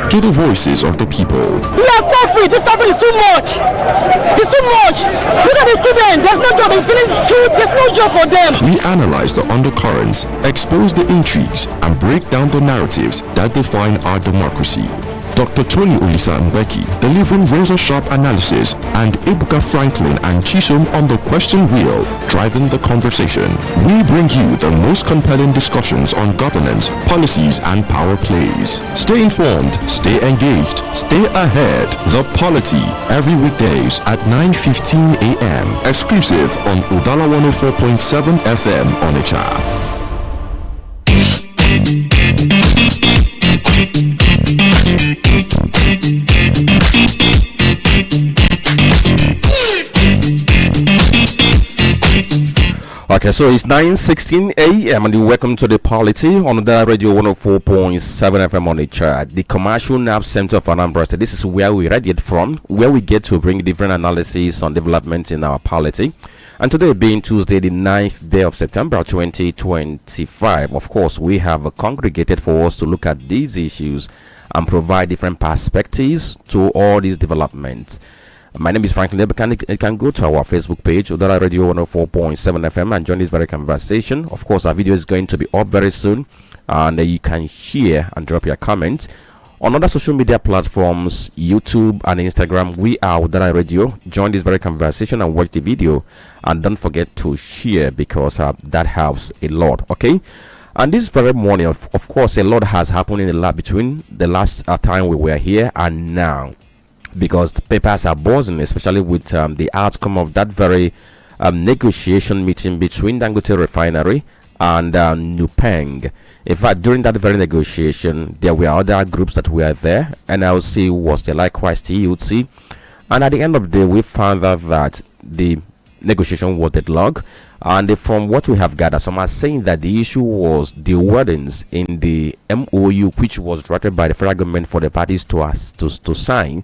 to the voices of the people. We are suffering. This suffering is too much. It's too much. Look at the students. There's no job. They finish school. There's no job for them. We analyze the undercurrents, expose the intrigues, and break down the narratives that define our democracy. Dr. Tony Olisa Mbeki delivering razor-sharp analysis, and Ebuka Franklin and Chisom on the question wheel, driving the conversation. We bring you the most compelling discussions on governance, policies, and power plays. Stay informed, stay engaged, stay ahead. The Polity, every weekdays at 9:15 a.m. Exclusive on Udala 104.7 FM Onitsha. Okay, so it's 9:16 a.m. and welcome to the Polity on the radio 104.7 FM Onitsha, the commercial nerve center of Anambra State. This is where we radiate from, where we get to bring different analysis on developments in our polity. And today being Tuesday, the 9th day of September 2025, of course, we have congregated for us to look at these issues and provide different perspectives to all these developments. My name is Franklin and you can go to our Facebook page, Udala Radio 104.7 FM, and join this very conversation. Of course, our video is going to be up very soon, and you can share and drop your comments. On other social media platforms, YouTube and Instagram, we are Udala Radio. Join this very conversation and watch the video, and don't forget to share because that helps a lot, okay? And this very morning, of course, a lot has happened in the lab between the last time we were here and now, because the papers are buzzing, especially with the outcome of that very negotiation meeting between Dangote Refinery and Nupeng. In fact, during that very negotiation, there were other groups that were there. NLC was there, likewise TUC. And at the end of the day, we found out that the negotiation was deadlocked. And from what we have gathered, some are saying that the issue was the wordings in the MOU, which was drafted by the federal government for the parties to sign.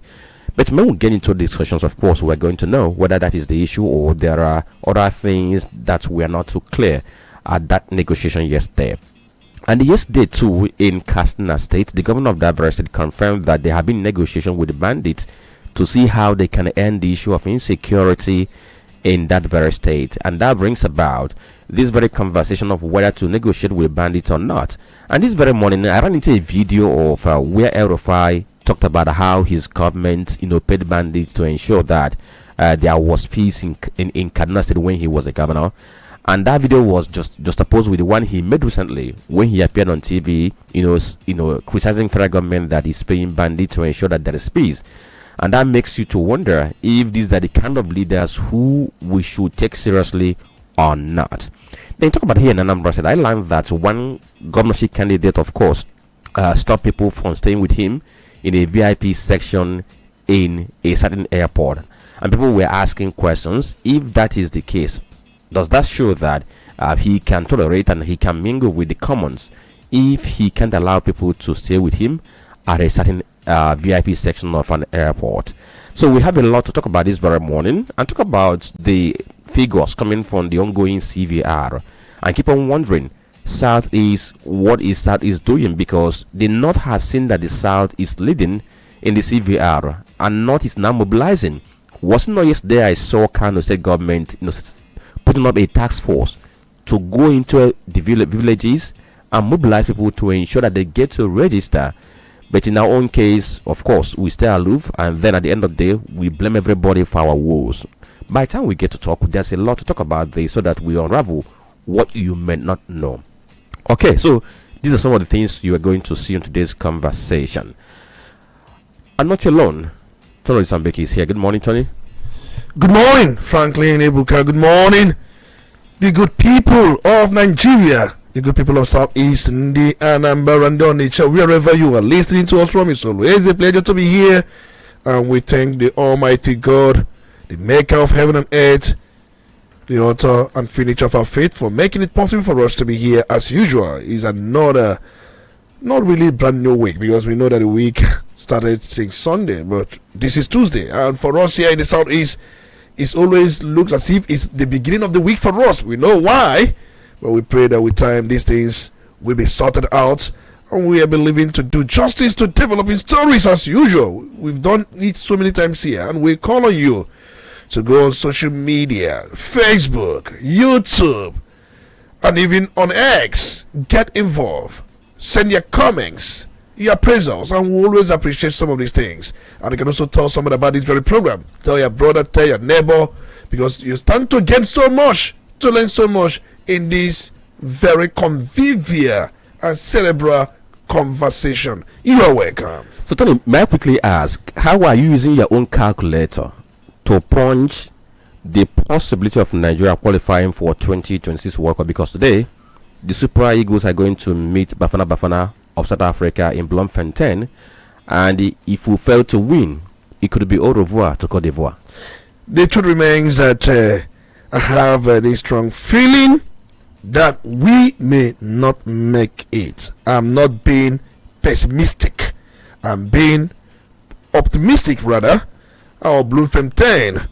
But when we get into discussions, of course, we're going to know whether that is the issue or there are other things that were not too clear at that negotiation yesterday. And yesterday, too, in Katsina State, the governor of that very state confirmed that there have been negotiations with the bandits to see how they can end the issue of insecurity in that very state. And that brings about this very conversation of whether to negotiate with bandits or not. And this very morning, I ran into a video of where El-Rufai talked about how his government, paid bandits to ensure that there was peace in Kaduna State when he was a governor. And that video was just opposed with the one he made recently when he appeared on TV, criticizing federal government that is paying bandits to ensure that there is peace. And that makes you to wonder if these are the kind of leaders who we should take seriously or not. Then talk about here in Anambra State, I learned that one governorship candidate, of course, stopped people from staying with him in a VIP section in a certain airport. And people were asking questions. If that is the case, does that show that he can tolerate and he can mingle with the commons if he can't allow people to stay with him at a certain VIP section of an airport? So we have a lot to talk about this very morning and talk about the figures coming from the ongoing CVR and keep on wondering, Southeast, what is Southeast doing? Because the North has seen that the South is leading in the CVR and North is now mobilizing. Wasn't not yesterday I saw Kano State government putting up a task force to go into the villages and mobilize people to ensure that they get to register. But in our own case, of course, we stay aloof, and then at the end of the day, we blame everybody for our woes. By the time we get to talk, there's a lot to talk about this so that we unravel what you may not know. Okay, so these are some of the things you are going to see in today's conversation. I'm not alone. Tony Olisa Mbeki is here. Good morning, Tony. Good morning, Franklin, Ebuka. Good morning, the good people of Nigeria, the good people of Southeast, the Anambra and Onitsha, wherever you are listening to us from. It's always a pleasure to be here, and we thank the Almighty God, the maker of heaven and earth, the author and finisher of our faith, for making it possible for us to be here as usual. It's another, not really brand new week, because we know that the week started since Sunday, but this is Tuesday, and for us here in the Southeast, it always looks as if it's the beginning of the week for us. We know why, but we pray that with time these things will be sorted out And we are believing to do justice to developing stories as usual. We've done it so many times here, and we call on you to go on social media, Facebook, YouTube, and even on X. Get involved. Send your comments, your appraisals, and we always appreciate some of these things. And you can also tell someone about this very program. Tell your brother, tell your neighbor, because you stand to gain so much, to learn so much in this very convivial and cerebral conversation. You are welcome. So Tony, may I quickly ask, how are you using your own calculator to punch the possibility of Nigeria qualifying for 2026 World Cup? Because today the Super Eagles are going to meet Bafana of South Africa in Bloemfontein, and if we fail to win, it could be au revoir to Cote d'Ivoire. The truth remains that I have a strong feeling that we may not make it. I'm not being pessimistic. I'm being optimistic, rather. Our Bloemfontein,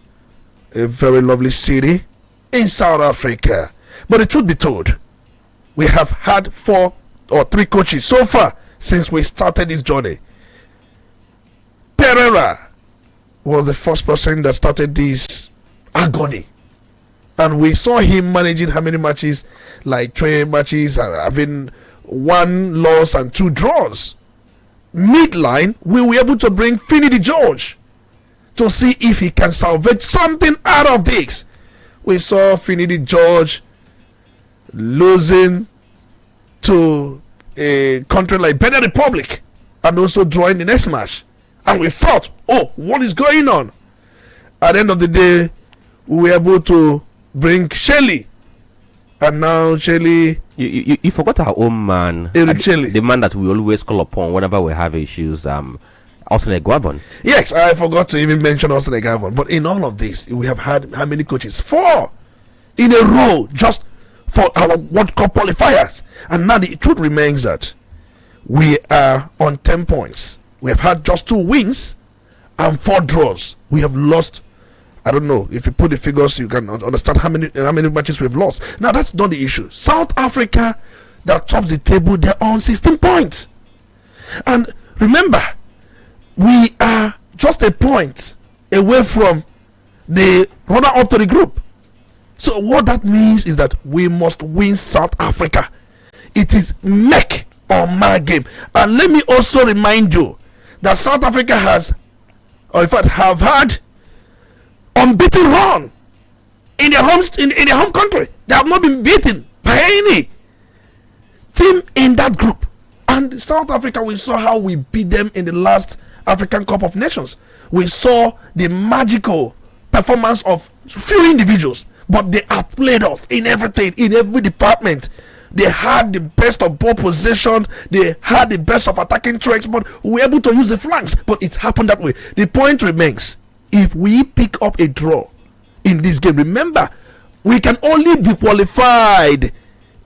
a very lovely city in South Africa. But the truth be told, we have had 4 or 3 coaches so far since we started this journey. Pereira was the first person that started this agony, and we saw him managing how many matches? Like 3 matches, having 1 loss and 2 draws. Midline, we were able to bring Finidi George to see if he can salvage something out of this. We saw Finidi George losing to a country like Benin Republic and also drawing the next match. And we thought, oh, what is going on? At the end of the day, we were able to bring Shelley. And now Shelley... You forgot our own man. The man that we always call upon whenever we have issues, Austin Eguavon. Yes, I forgot to even mention Austin Eguavon. But in all of this, we have had how many coaches? 4 in a row just for our World Cup qualifiers. And now the truth remains that we are on 10 points. We have had just 2 wins and 4 draws. We have lost, I don't know, if you put the figures, you can understand how many matches we've lost. Now, that's not the issue. South Africa, that tops the table, they're on 16 points. And remember, we are just a point away from the runner-up to the group. So what that means is that we must win South Africa. It is make or my game. And let me also remind you that South Africa has, or in fact have had, unbeaten run in their home country. They have not been beaten by any team in that group. And South Africa, we saw how we beat them in the last African Cup of Nations. We saw the magical performance of few individuals, but they outplayed us in everything, in every department. They had the best of ball possession, they had the best of attacking tracks, but we were able to use the flanks. But it happened that way. The point remains, if we pick up a draw in this game, remember, we can only be qualified.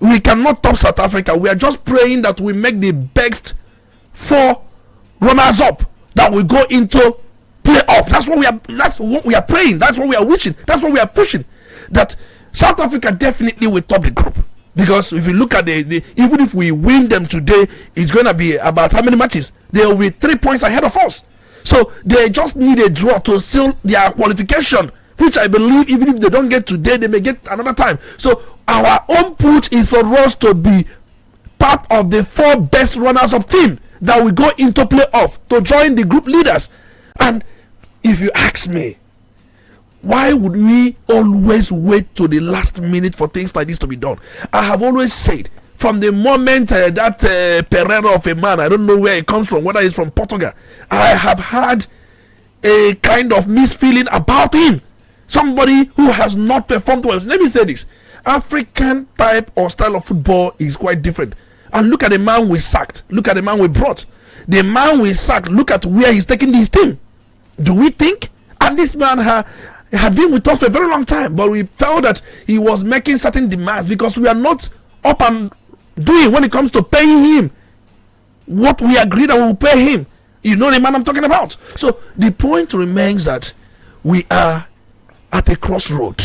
We cannot top South Africa. We are just praying that we make the best 4 runners up, that we go into playoff. That's what we are praying. That's what we are wishing. That's what we are pushing. That South Africa definitely will top the group. Because if you look at the even if we win them today, it's going to be about how many matches? They will be 3 points ahead of us. So they just need a draw to seal their qualification, which I believe even if they don't get today, they may get another time. So our own push is for us to be part of the 4 best runners of team that will go into playoff to join the group leaders. And if you ask me, why would we always wait to the last minute for things like this to be done? I have always said, from the moment that Pereira of a man, I don't know where he comes from, whether he's from Portugal, I have had a kind of misfeeling about him. Somebody who has not performed well. Let me say this. African type or style of football is quite different. And look at the man we sacked. Look at the man we brought. The man we sacked, look at where he's taking this team. Do we think? And this man had been with us for a very long time, but we felt that he was making certain demands because we are not up and doing when it comes to paying him what we agreed that we will pay him. You know the man I'm talking about. So the point remains that we are at a crossroad.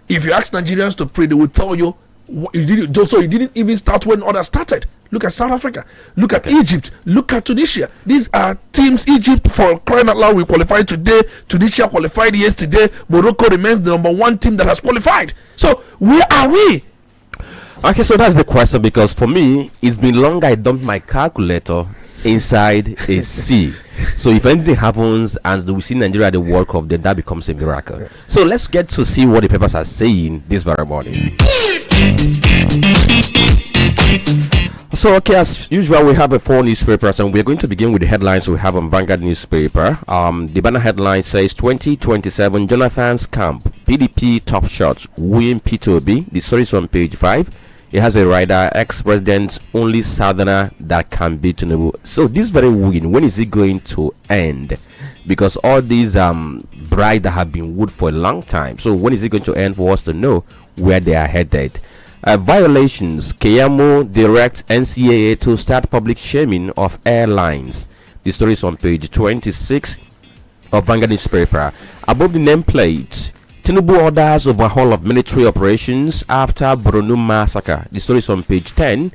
If you ask Nigerians to pray, they will tell you So you didn't even start when others started. Look at South Africa. Look at Egypt. Look at Tunisia. These are teams. Egypt, for crying out loud, we qualified today. Tunisia qualified yesterday. Morocco remains the number one team that has qualified. So where are we? Okay, so that's the question, because for me, it's been long I dumped my calculator inside a sea. So if anything happens and we see Nigeria at the World Cup, then that becomes a miracle. So let's get to see what the papers are saying this very morning. So, okay, as usual, we have 4 newspapers, and we're going to begin with the headlines we have on Vanguard newspaper. The banner headline says 2027 Jonathan's camp, PDP top shots, win P2B. The story is on page 5. It has a rider, ex-president's only southerner that can beat Tinubu. So this very win, when is it going to end? Because all these brides that have been wooed for a long time. So when is it going to end for us to know where they are headed? Violations. Keyamo directs NCAA to start public shaming of airlines. The story is on page 26 of Vanguard newspaper. Above the nameplate, Tinubu orders overhaul of military operations after Borno massacre. The story is on page 10.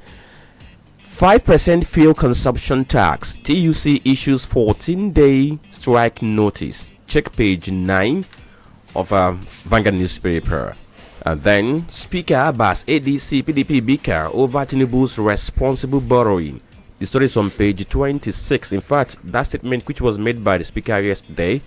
5% fuel consumption tax. TUC issues 14-day strike notice. Check page 9 of Vanguard newspaper. And then Speaker Abbas, ADC, PDP Bika over Tinubu's responsible borrowing. The story is on page 26. In fact, that statement, which was made by the Speaker yesterday,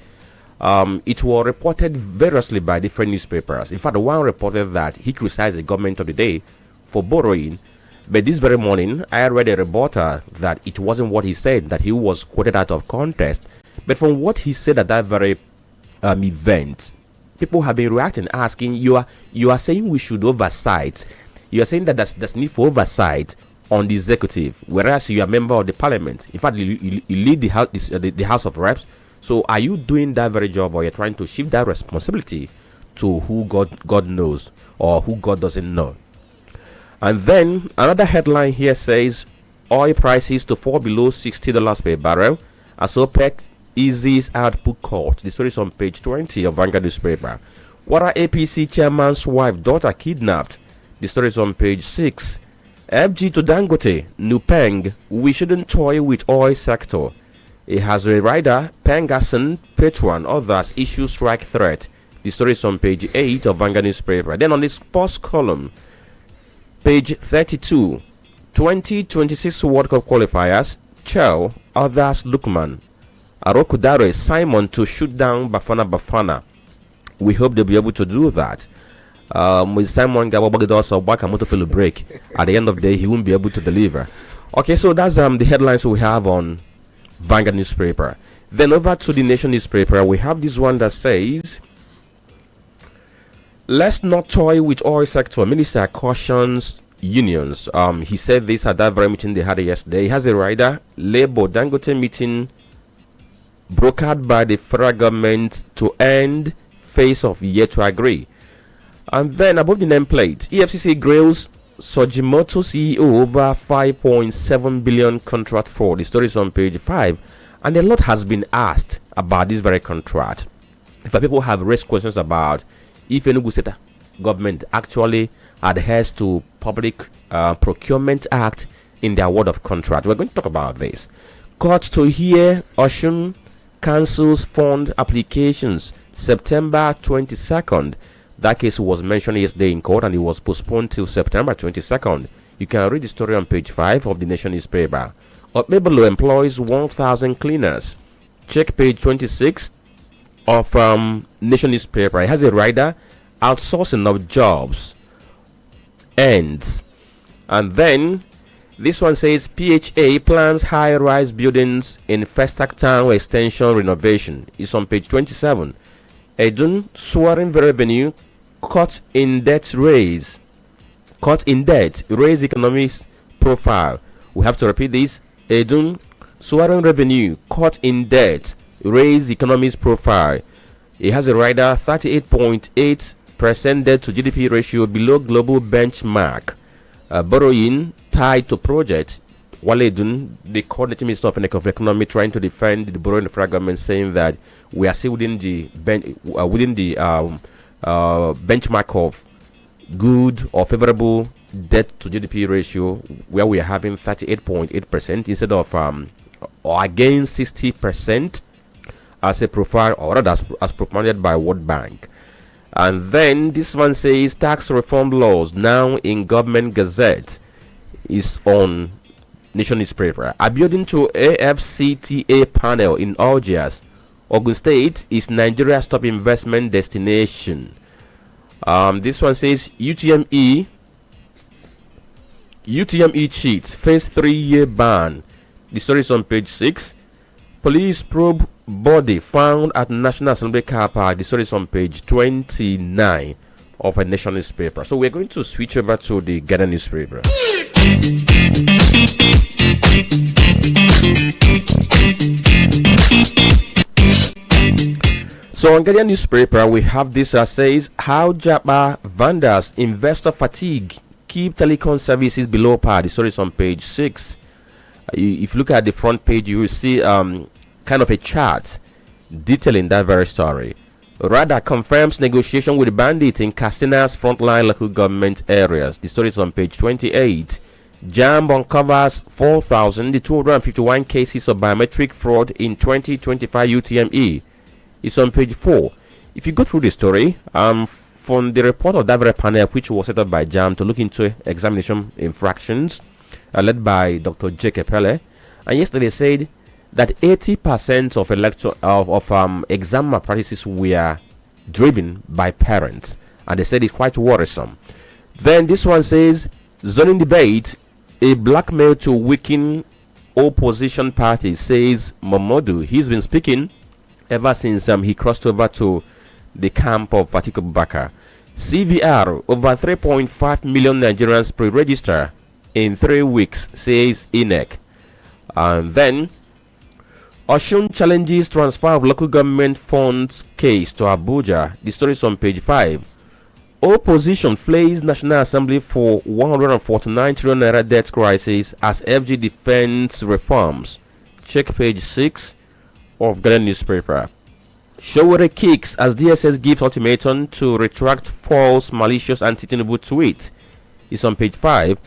it was reported variously by different newspapers. In fact, one reported that he criticized the government of the day for borrowing. But this very morning, I read a reporter that it wasn't what he said, that he was quoted out of context. But from what he said at that very event, people have been reacting, asking, you are saying we should oversight. You are saying that there's need for oversight on the executive, whereas you are a member of the parliament. In fact, you lead the House of Reps. So are you doing that very job, or you're trying to shift that responsibility to who God knows or who God doesn't know? And then another headline here says oil prices to fall below $60 per barrel as OPEC eases output cut. The story is on page 20 of Vanguard newspaper. Kwara APC chairman's wife daughter kidnapped. The story is on page 6. FG to Dangote, Nupeng, we shouldn't toy with oil sector. It has a rider, Pengason, Petron, others issue strike threat. The story is on page 8 of Vanguard newspaper. Then on the sports column, page 32, 2026 World Cup qualifiers, Chell, others Lukman, Arokudare, Simon to shoot down Bafana. We hope they'll be able to do that. With Simon Gababagidos back and motor break, at the end of the day, he won't be able to deliver. Okay, so that's the headlines we have on Vanguard newspaper. Then over to the Nation newspaper, we have this one that says, let's not toy with oil sector. Minister cautions unions. He said this at that very meeting they had yesterday. He has a rider, Labour Dangote meeting brokered by the federal government to end phase of yet to agree. And then above the nameplate, EFCC grills Sojimoto CEO over 5.7 billion contract fraud. The story is on page 5, and a lot has been asked about this very contract. If people have raised questions about if Enugu State government actually adheres to Public Procurement Act in their award of contract. We're going to talk about this. Court to hear Oshun cancels fund applications September 22nd. That case was mentioned yesterday in court, and it was postponed till September 22nd. You can read the story on page 5 of the Nation newspaper. Otmebolo employs 1,000 cleaners. Check page 26 of Nation newspaper. It has a rider, outsourcing of jobs ends. And then this one says PHA plans high-rise buildings in Festac Town extension renovation. It's on page 27. Edun soaring revenue, cut in debt raise economic profile. We have to repeat this. Edun soaring revenue, cut in debt, raise economic profile. It has a rider 38.8% debt to GDP ratio below global benchmark. Borrowing tied to project. Wale Edun, the coordinating minister of economy, trying to defend the borrowing of the federal government, saying that we are still within the benchmark of good or favorable debt to GDP ratio, where we are having 38.8% instead of or against 60% as a profile, or rather as promoted by World Bank. And then this one says tax reform laws now in government gazette is on Nation newspaper. According to AFCTA panel in Algiers, Ogun State is Nigeria's top investment destination. This one says UTME cheats face 3-year ban. The story is on page 6. Police probe body found at National Assembly car park. The story is on page 29 of a Nation newspaper. So we're going to switch over to the Ghana newspaper. So on Guardian newspaper, we have this that says how Japa vendors investor fatigue keep telecom services below par. The story is on page 6. If you look at the front page, you will see kind of a chart detailing that very story. Rather confirms negotiation with bandits in Castina's frontline local government areas. The story is on page 28. JAMB uncovers 4,251 cases of biometric fraud in 2025 UTME. It's on page 4. If you go through the story, from the report of that very panel, which was set up by JAMB to look into examination infractions, led by Dr. J. Kepele, and yesterday said that 80% of exam malpractices were driven by parents, and they said it's quite worrisome. Then this one says zoning debate, a blackmail to weaken opposition party, says Momodu. He's been speaking ever since he crossed over to the camp of Atiku Abubakar. CVR, over 3.5 million Nigerians pre-register in 3 weeks, says INEC. And then Oshun challenges transfer of local government funds case to Abuja. The story is on page 5. Opposition flays National Assembly for 149 trillion naira debt crisis as FG defends reforms. Check page 6 of Ghana newspaper. Showore kicks as DSS gives ultimatum to retract false, malicious anti-Tinubu tweet. It's on page 5.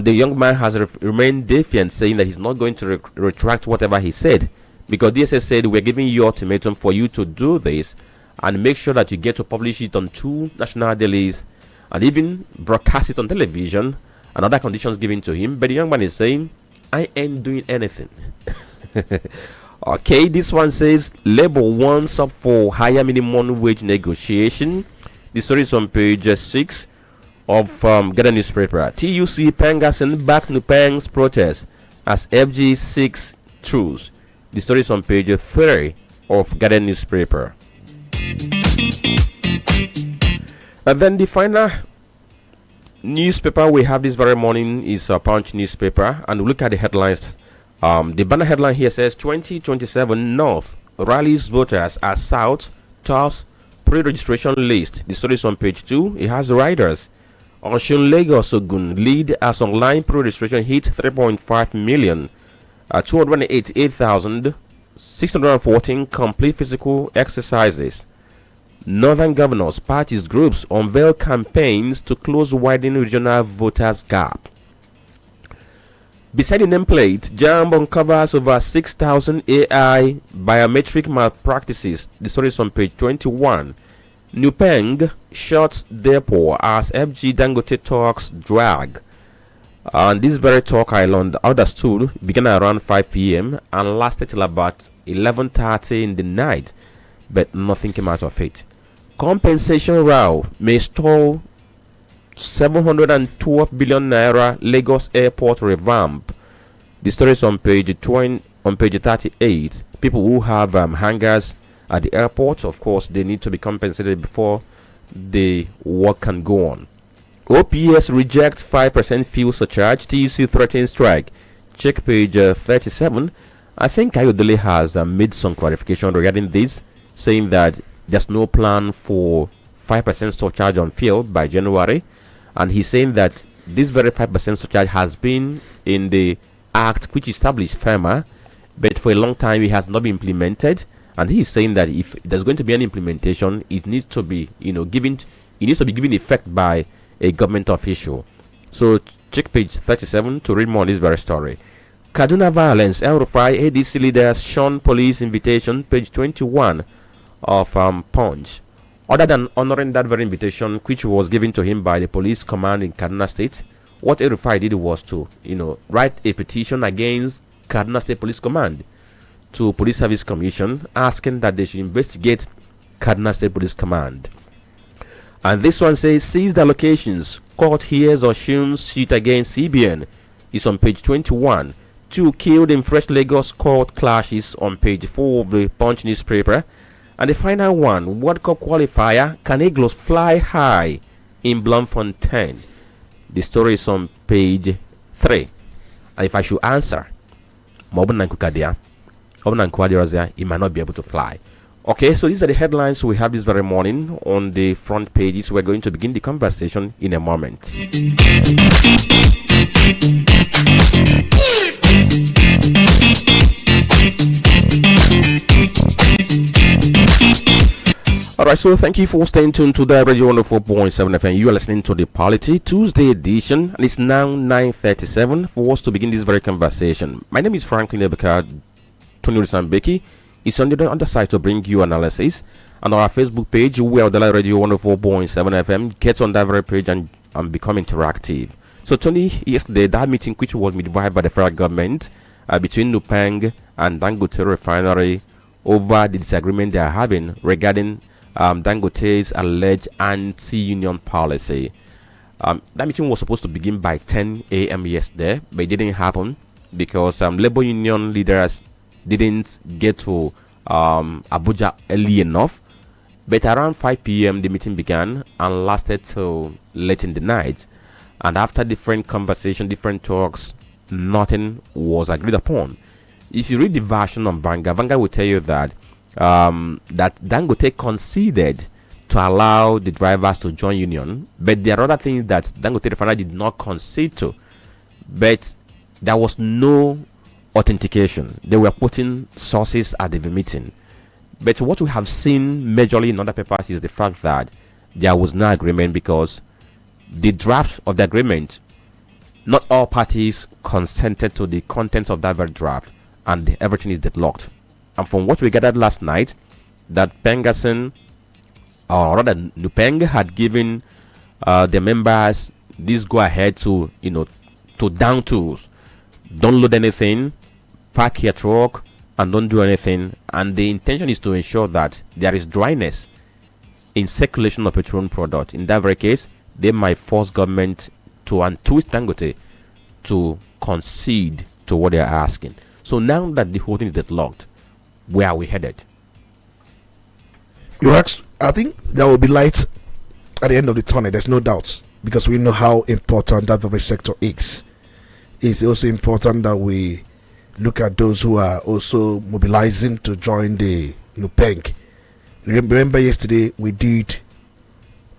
The young man has remained defiant, saying that he's not going to retract whatever he said, because DSS said we're giving you ultimatum for you to do this and make sure that you get to publish it on 2 national dailies and even broadcast it on television and other conditions given to him. But the young man is saying, I ain't doing anything. Okay, this one says Labour wants up for higher minimum wage negotiation. The story is on page 6 of Ghana newspaper. TUC Pengasen back Nupeng's protest as FG seeks truce. The story is on page 3 of Ghana newspaper. And then the final newspaper we have this very morning is a Punch newspaper, and we look at the headlines. The banner headline here says 2027 North rallies voters as South toss pre-registration list. The story is on page 2. It has riders. Oshun Lagos Ogun lead as online pre-registration hits 3.5 million. 288,614 complete physical exercises. Northern governors, parties, groups unveil campaigns to close widening regional voters gap. Beside the nameplate, JAMB uncovers over 6,000 AI biometric malpractices. The story is on page 21. Nupeng shuts depot as FG Dangote talks drag. And this very talk I understood began around 5 p.m. and lasted till about 11:30 in the night, but nothing came out of it. Compensation row may stall 712 billion naira Lagos airport revamp. The story is on page 38. People who have hangars at the airport, of course, they need to be compensated before the work can go on. OPS rejects 5% fuel surcharge. TUC threatens strike. Check page 37. I think Ayodele has made some clarification regarding this, saying that there's no plan for 5% surcharge on fuel by January. And he's saying that this very 5% surcharge has been in the act which established FEMA, but for a long time it has not been implemented. And he's saying that if there's going to be an implementation, it needs to be, given effect by a government official. So check page 37 to read more on this very story. Kaduna violence, El Rufai ADC leaders shun police invitation, page 21 of Punch. Other than honoring that very invitation, which was given to him by the police command in Kaduna State, what El Rufai did was to, write a petition against Kaduna State Police Command to Police Service Commission, asking that they should investigate Kaduna State Police Command. And this one says, seize the locations. Court hears Oshun's suit against CBN is on page 21. 2 killed in fresh Lagos court clashes on page 4 of the Punch newspaper. And the final one, World Cup qualifier, can Eagles fly high in Bloemfontein? The story is on page 3. And if I should answer, he might not be able to fly. Okay, so these are the headlines we have this very morning on the front pages. We're going to begin the conversation in a moment. Alright, so thank you for staying tuned to the Radio 104.7 FM. You are listening to the Polity Tuesday edition, and it's now 9:37 for us to begin this very conversation. My name is Franklin and Olisa Mbeki is on the underside to bring you analysis. And on our Facebook page, we are Udala Radio 104.7 FM. Get on that very page and become interactive. So, Tony, yesterday, that meeting which was mediated by the federal government between Nupeng and Dangote Refinery over the disagreement they are having regarding Dangote's alleged anti-union policy. That meeting was supposed to begin by 10 a.m. yesterday, but it didn't happen because labor union leaders didn't get to Abuja early enough. But around 5 p.m. the meeting began and lasted till late in the night. And after different conversations, different talks, nothing was agreed upon. If you read the version of Vanguard will tell you that that Dangote conceded to allow the drivers to join union, but there are other things that Dangote Refinery did not concede to. But there was no authentication. They were putting sources at the meeting. But what we have seen majorly in other papers is the fact that there was no agreement because the draft of the agreement, not all parties consented to the contents of that very draft, and everything is deadlocked. And from what we gathered last night, that Pengason, or rather Nupeng, had given the members this go ahead to down tools, don't load anything, park your truck, and don't do anything. And the intention is to ensure that there is dryness in circulation of petroleum product. In that very case, they might force government to untwist Dangote to concede to what they are asking. So now that the whole thing is deadlocked, where are we headed? You asked, I think there will be light at the end of the tunnel, there's no doubt, because we know how important that very sector is. It's also important that we look at those who are also mobilizing to join the Nupeng. Remember yesterday we did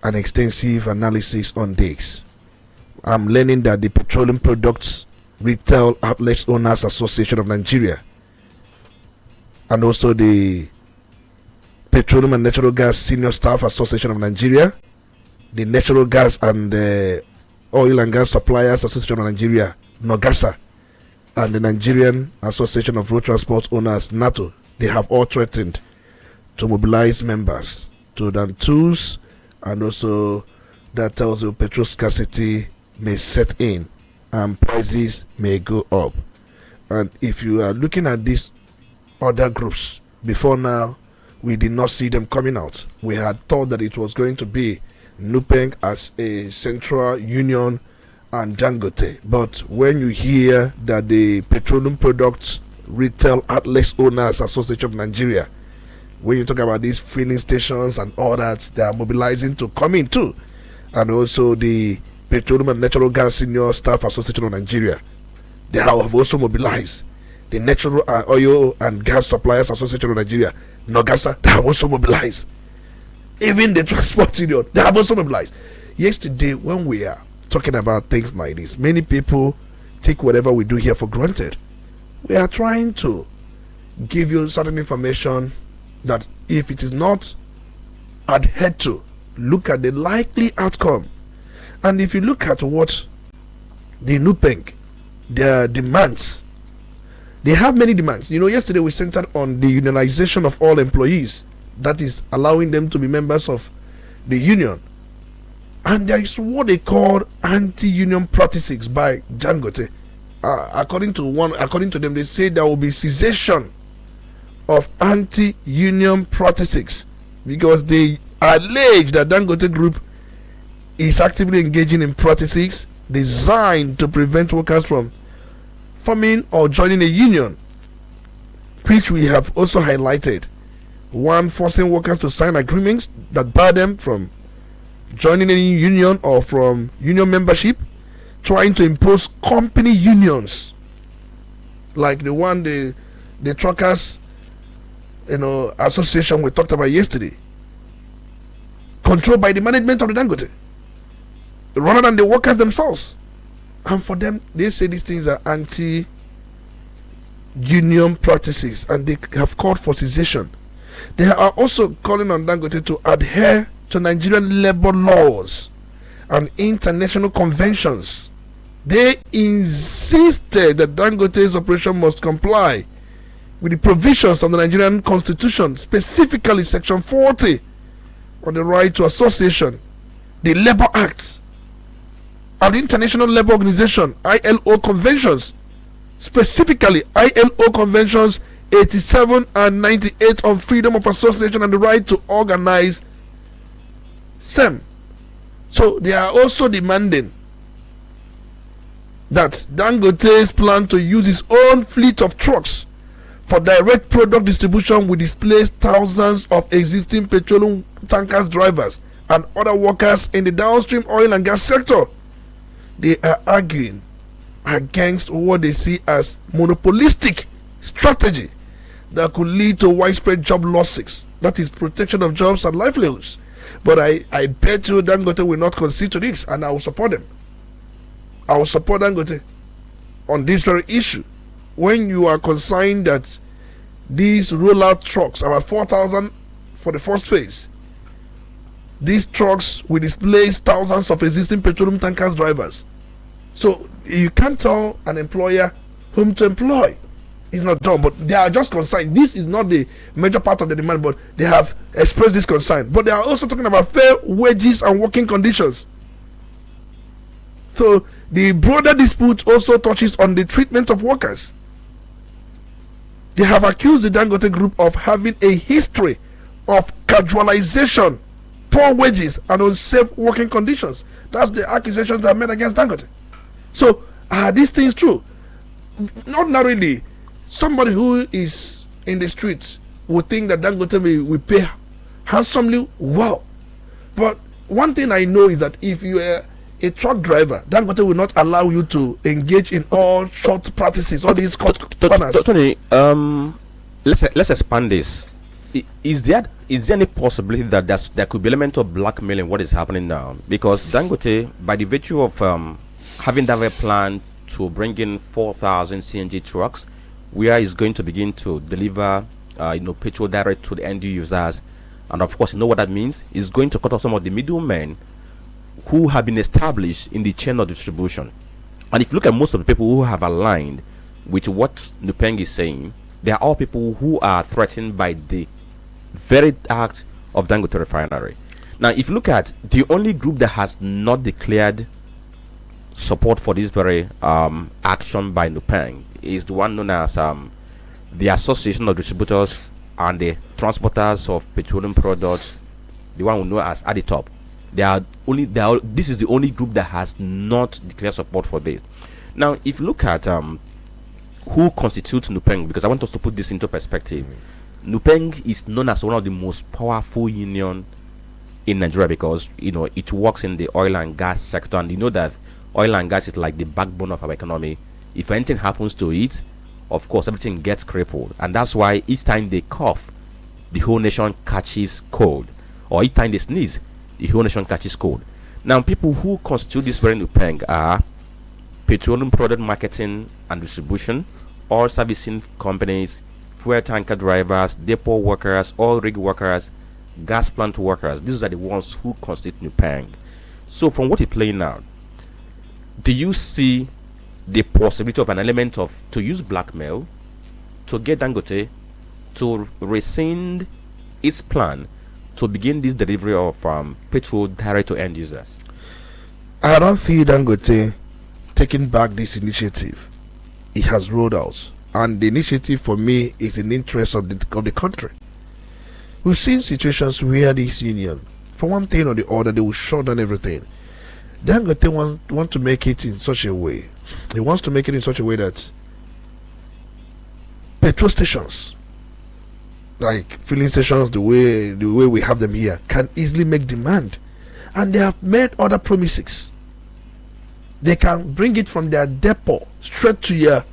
an extensive analysis on this. I'm learning that the Petroleum Products Retail Outlets Owners Association of Nigeria and also the Petroleum and Natural Gas Senior Staff Association of Nigeria, the Natural Gas and Oil and Gas Suppliers Association of Nigeria, NOGASA, and the Nigerian Association of Road Transport Owners, NATO, they have all threatened to mobilize members to dan tools, and also that tells you petrol scarcity may set in and prices may go up. And if you are looking at these other groups, before now we did not see them coming out. We had thought that it was going to be Nupeng as a central union and Dangote, but when you hear that the Petroleum Products Retail Outlets Owners Association of Nigeria, when you talk about these filling stations and all that, they are mobilizing to come in too. And also the Petroleum and Natural Gas Senior Staff Association of Nigeria, they have also mobilized. The Natural Oil and Gas Suppliers Association of Nigeria, NOGASA, they have also mobilized. Even the Transport Union, they have also mobilized. Yesterday, when we are talking about things like this, many people take whatever we do here for granted. We are trying to give you certain information that if it is not adhered to, look at the likely outcome. And if you look at what the NUPENG, their demands, they have many demands. Yesterday we centered on the unionization of all employees, that is allowing them to be members of the union. And there is what they call anti-union practices by Dangote. According to them, they say there will be cessation of anti-union practices because they allege that Dangote Group is actively engaging in practices designed to prevent workers from forming or joining a union, which we have also highlighted. One, forcing workers to sign agreements that bar them from joining any union or from union membership, trying to impose company unions like the one the truckers association we talked about yesterday, controlled by the management of the Dangote rather than the workers themselves. And for them, they say these things are anti-union practices, and they have called for cessation. They are also calling on Dangote to adhere to Nigerian labor laws and international conventions. They insisted that Dangote's operation must comply with the provisions of the Nigerian Constitution, specifically Section 40 on the right to association, the Labour Act, and the International Labour Organization ILO conventions, specifically ILO conventions 87 and 98 on freedom of association and the right to organize SEM. So they are also demanding that Dangote's plan to use his own fleet of trucks for direct product distribution will displace thousands of existing petroleum tankers drivers and other workers in the downstream oil and gas sector. They are arguing against what they see as monopolistic strategy that could lead to widespread job losses, that is protection of jobs and livelihoods. But I bet you Dangote will not concede to this, and I will support them. I will support Dangote on this very issue. When you are concerned that these rollout trucks, about 4,000 for the first phase, these trucks will displace thousands of existing petroleum tankers drivers. So you can't tell an employer whom to employ. It's not done, but they are just concerned. This is not the major part of the demand, but they have expressed this concern. But they are also talking about fair wages and working conditions. So the broader dispute also touches on the treatment of workers. They have accused the Dangote Group of having a history of casualization, poor wages, and unsafe working conditions. That's the accusations that are made against Dangote. So are these things true? Not really. Somebody who is in the streets would think that Dangote will pay handsomely well. But one thing I know is that if you are a truck driver, Dangote will not allow you to engage in all short practices, all these corners. Tony, let's expand this. Is there any possibility that there could be element of blackmailing what is happening now? Because Dangote, by the virtue of having that plan to bring in 4,000 CNG trucks, where he's going to begin to deliver petrol direct to the end users, and of course you know what that means, is going to cut off some of the middlemen who have been established in the chain of distribution. And if you look at most of the people who have aligned with what Nupeng is saying, they are all people who are threatened by the very act of Dangote Refinery. Now if you look at the only group that has not declared support for this very action by Nupeng is the one known as the Association of Distributors and the Transporters of Petroleum Products, the one we know as at the top. This is the only group that has not declared support for this. Now if you look at who constitutes Nupeng, because I want us to put this into perspective, Nupeng is known as one of the most powerful union in Nigeria because it works in the oil and gas sector, and you know that oil and gas is like the backbone of our economy. If anything happens to it, of course everything gets crippled, and that's why each time they cough, the whole nation catches cold, or each time they sneeze, the whole nation catches cold. Now people who constitute this very Nupeng are petroleum product marketing and distribution, oil servicing companies, fuel tanker drivers, depot workers, oil rig workers, gas plant workers. These are the ones who constitute Nupeng. So from what you're playing now, do you see the possibility of an element of to use blackmail to get Dangote to rescind its plan to begin this delivery of petrol direct to end users? I don't see Dangote taking back this initiative it has rolled out, and the initiative for me is in the interest of the country. We've seen situations where this union, for one thing or the other, they will shut down everything. Dangote want to make it in such a way. He wants to make it in such a way that petrol stations, like filling stations, the way we have them here, can easily make demand, and they have made other promises. They can bring it from their depot straight to your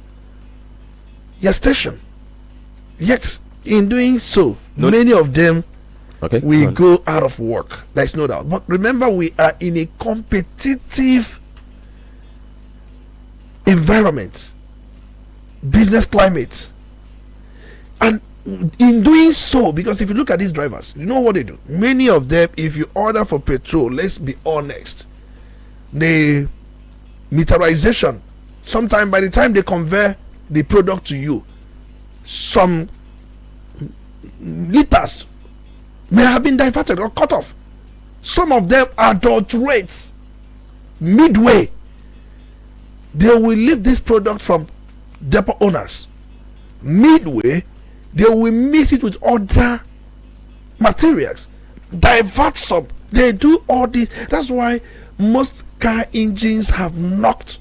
station. Yes, in doing so, many of them will go out of work. There's no doubt. But remember, we are in a competitive environment, business climate, and in doing so, because if you look at these drivers, you know what they do. Many of them, if you order for petrol, let's be honest, the meterization, sometime by the time they convert the product to you, some liters may have been diverted or cut off. Some of them adulterate midway. They will leave this product from depot owners. Midway, they will mix it with other materials, divert some. They do all this. That's why most car engines have knocked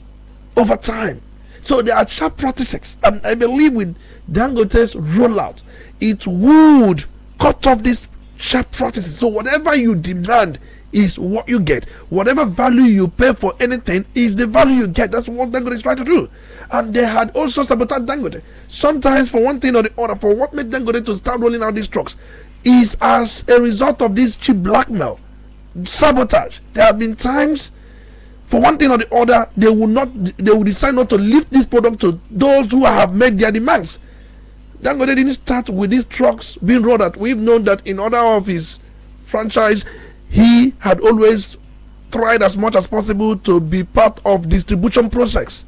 over time. So there are sharp practices, and I believe with Dangote's rollout, it would cut off these sharp practices. So whatever you demand is what you get. Whatever value you pay for anything is the value you get. That's what Dangote is trying to do. And they had also sabotaged Dangote. Sometimes, for one thing or the other, for what made Dangote to start rolling out these trucks is as a result of this cheap blackmail, sabotage. There have been times, for one thing or the other, they will decide not to lift this product to those who have made their demands. Dangote didn't start with these trucks being rolled out. We've known that in order of his franchise, he had always tried as much as possible to be part of distribution process.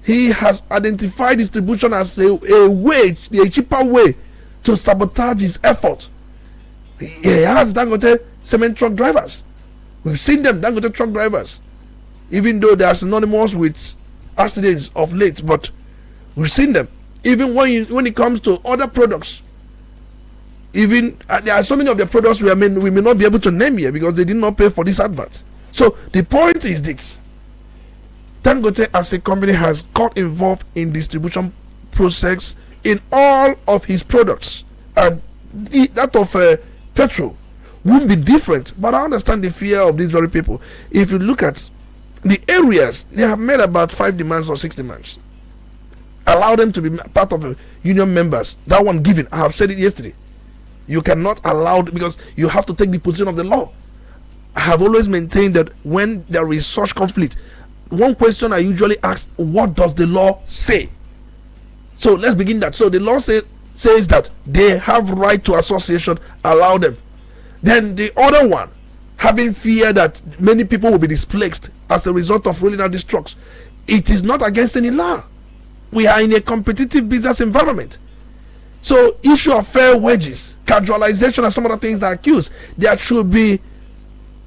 He has identified distribution as a cheaper way to sabotage his effort. He has Dangote cement truck drivers. We've seen them, Dangote truck drivers, even though they are synonymous with accidents of late, but we've seen them. Even when it comes to other products, even there are so many of the products we may not be able to name here because they did not pay for this advert. So the point is this: Dangote as a company has got involved in distribution process in all of his products, and that of petrol won't be different. But I understand the fear of these very people. If you look at the areas, they have made about 5 demands or 6 demands. Allow them to be part of union members. That one given. I have said it yesterday. You cannot allow, because you have to take the position of the law. I have always maintained that when there is such conflict, one question I usually ask: what does the law say? So let's begin that. So the law says that they have right to association. Allow them. Then the other one, having fear that many people will be displaced as a result of rolling out these trucks, it is not against any law. We are in a competitive business environment. So issue of fair wages, casualization, and some other things that are accused, there should be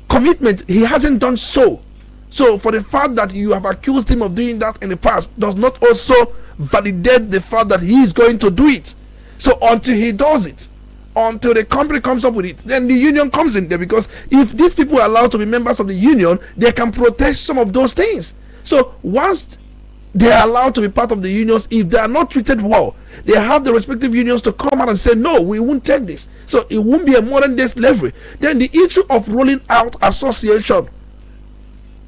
commitment. He hasn't done so. So for the fact that you have accused him of doing that in the past does not also validate the fact that he is going to do it. So until he does it, until the company comes up with it, then the union comes in there, because if these people are allowed to be members of the union, they can protest some of those things. So once they are allowed to be part of the unions, if they are not treated well, they have the respective unions to come out and say, no, we won't take this. So it won't be a modern day slavery. Then the issue of rolling out association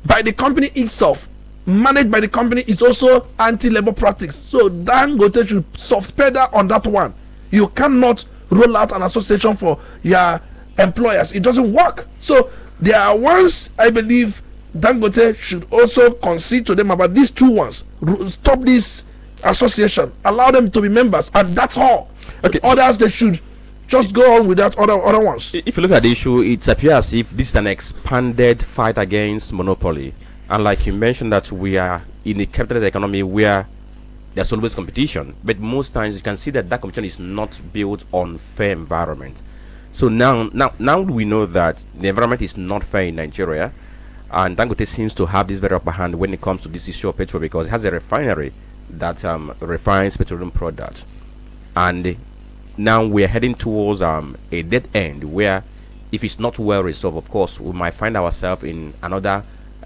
by the company itself, managed by the company, is also anti-labor practice. So Dangote should soft pedal on that one. You cannot roll out an association for your employers. It doesn't work. So there are ones, I believe, Dangote should also concede to them about these 2 ones. Stop this association, allow them to be members, and that's all. Okay. Others, they should Just go on with that other ones. If you look at the issue, it appears as if this is an expanded fight against monopoly. And like you mentioned, that we are in a capitalist economy where there's always competition. But most times you can see that competition is not built on fair environment. So now we know that the environment is not fair in Nigeria. And Dangote seems to have this very upper hand when it comes to this issue of petrol, because it has a refinery that refines petroleum products. And now we're heading towards a dead end where, if it's not well resolved, of course, we might find ourselves in another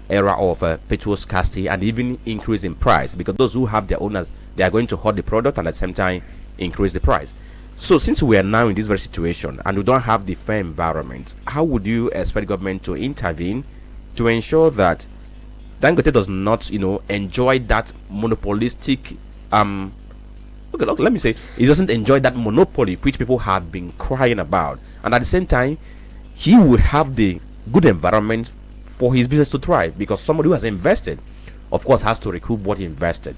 era of petrol scarcity and even increase in price, because those who have their owners, they are going to hoard the product and at the same time increase the price. So since we are now in this very situation and we don't have the fair environment, how would you expect government to intervene to ensure that Dangote does not, enjoy that monopolistic okay, look, let me say, he doesn't enjoy that monopoly which people have been crying about, and at the same time he will have the good environment for his business to thrive, because somebody who has invested, of course, has to recoup what he invested.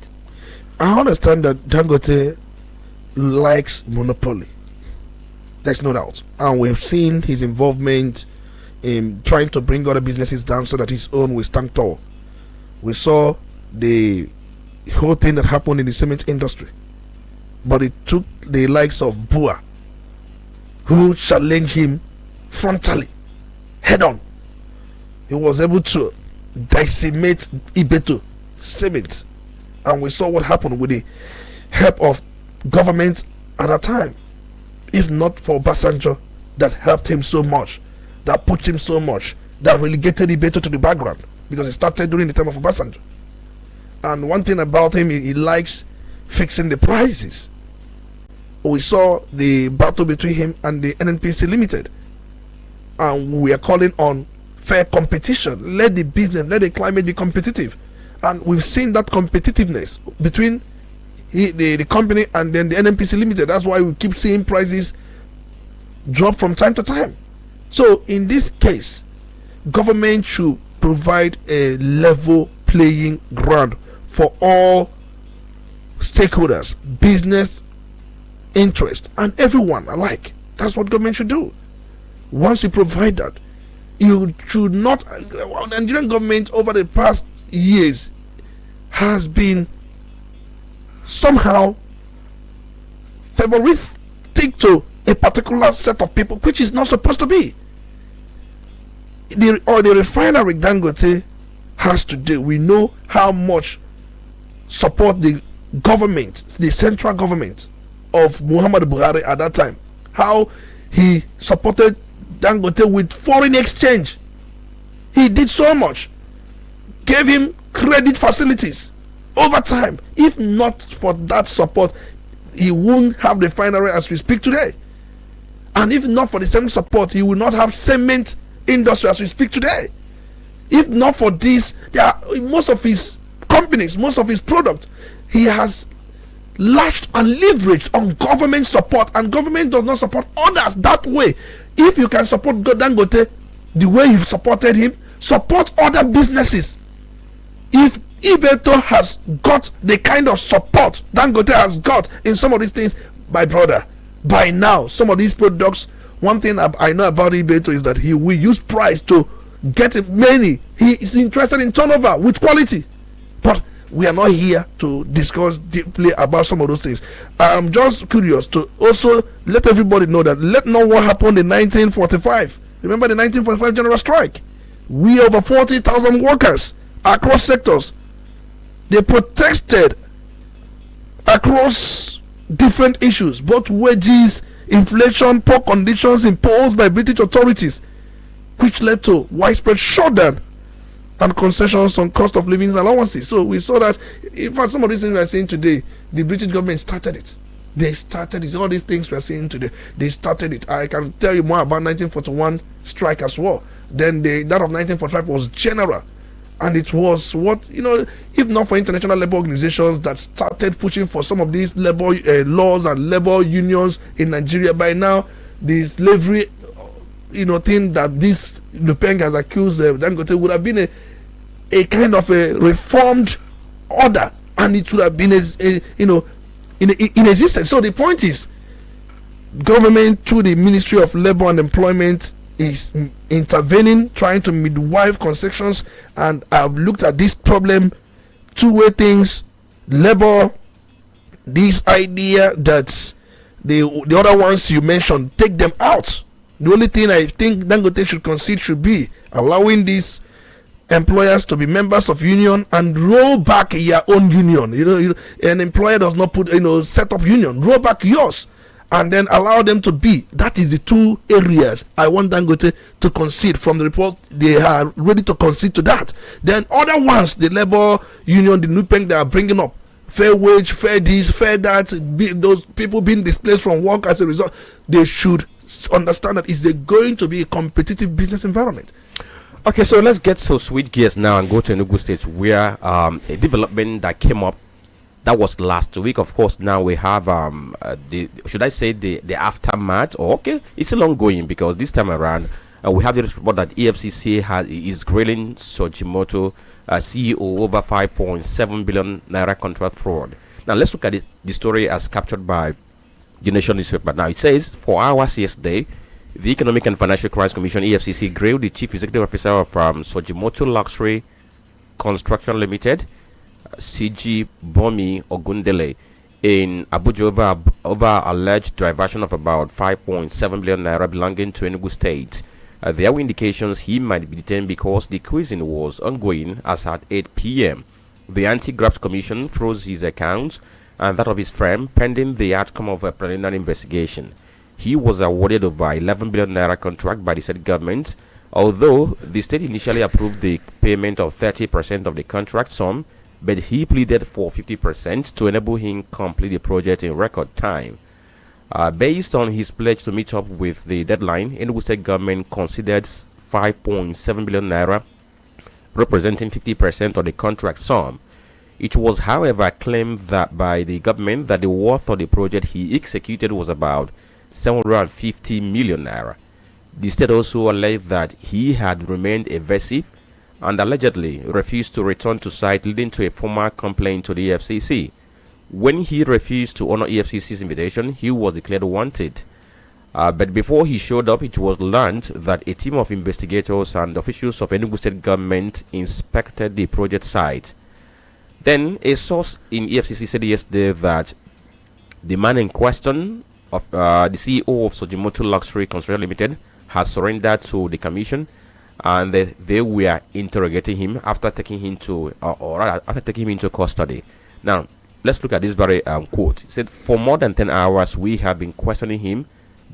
I understand that Dangote likes monopoly, there's no doubt, and we've seen his involvement in trying to bring other businesses down so that his own will stand tall. We saw the whole thing that happened in the cement industry, but it took the likes of Bua, who challenged him frontally, head on. He was able to decimate Ibeto cement, and we saw what happened with the help of government at that time. If not for Obasanjo, that helped him so much, that pushed him so much, that relegated Ibeto to the background, because it started during the time of Obasanjo. And one thing about him, he likes fixing the prices. We saw the battle between him and the NNPC Limited, and we are calling on fair competition. Let the business, let the climate be competitive, and we've seen that competitiveness between the company and then the NNPC Limited. That's why we keep seeing prices drop from time to time. So in this case, government should provide a level playing ground for all stakeholders, business interest, and everyone alike. That's what government should do. Once you provide that, you should not. Nigerian government over the past years has been somehow favoristic to a particular set of people, which is not supposed to be. The refinery Dangote has to do. We know how much support the government, the central government of Muhammad Buhari at that time, how he supported Dangote with foreign exchange. He did so much, gave him credit facilities over time. If not for that support, he won't have the refinery as we speak today. And if not for the same support, he will not have cement industry as we speak today. If not for this, most of his companies, most of his products, he has latched and leveraged on government support, and government does not support others that way. If you can support Dangote the way you've supported him, support other businesses. If Ibeto has got the kind of support Dangote has got in some of these things, my brother, by now some of these products, one thing I know about Ibeto is that he will use price to get many. He is interested in turnover with quality. But we are not here to discuss deeply about some of those things. I'm just curious to also let everybody know that let know what happened in 1945. Remember the 1945 general strike? We over 40,000 workers across sectors, they protested across different issues, both wages, inflation, poor conditions imposed by British authorities, which led to widespread shutdown and concessions on cost of living allowances. So we saw that, in fact, some of these things we are seeing today, the British government started it. They started it. All these things we are seeing today, they started it. I can tell you more about 1941 strike as well. Then that of 1945 was general. And it was what, if not for international labor organizations that started pushing for some of these labor laws and labor unions in Nigeria, by now, the slavery, thing that this Lupeng has accused Dangote would have been a kind of a reformed order, and it would have been in existence. So the point is, government through the Ministry of Labor and Employment is intervening, trying to midwife concessions, and I've looked at this problem two-way things. Labor, this idea that the other ones you mentioned, take them out. The only thing I think Dangote should concede should be allowing these employers to be members of union and roll back your own union. An employer does not put set up union, roll back yours and then allow them to be. That is the two areas I want Dangote to concede. From the report, they are ready to concede to that. Then other ones, the labor union, the NUPENG, they are bringing up fair wage, fair this, fair that, those people being displaced from work as a result. They should understand that it's going to be a competitive business environment. Okay, so let's get to switch gears now and go to Enugu State, where a development that came up that was last week. Of course, now we have the aftermath. Okay, it's still ongoing because this time around we have the report that EFCC is grilling Sojimoto CEO over 5.7 billion naira contract fraud. Now let's look at the story as captured by the Nation newspaper. Now it says, for hours yesterday, the Economic and Financial Crimes Commission (EFCC) grilled the Chief Executive Officer of Sojimoto Luxury Construction Limited, CG Bomi Ogundele, in Abuja over alleged diversion of about 5.7 billion naira belonging to Enugu State. There were indications he might be detained because the quizzing was ongoing as at 8 p.m. The Anti-Graft Commission froze his accounts and that of his firm pending the outcome of a preliminary investigation. He was awarded over 11 billion naira contract by the state government, although the state initially approved the payment of 30% of the contract sum, but he pleaded for 50% to enable him complete the project in record time. Based on his pledge to meet up with the deadline, Enugu State government considered 5.7 billion naira, representing 50% of the contract sum. It was, however, claimed that by the government that the worth of the project he executed was about 750 million naira. The state also alleged that he had remained evasive and allegedly refused to return to site, leading to a formal complaint to the EFCC. When he refused to honor EFCC's invitation, he was declared wanted. But before he showed up, it was learned that a team of investigators and officials of Enugu State government inspected the project site. Then a source in EFCC said yesterday that the man in question, of the CEO of Sojimoto Luxury Construction Limited, has surrendered to the commission, and they were interrogating him after taking him into custody. Now, let's look at this very quote. It said, "For more than 10 hours, we have been questioning him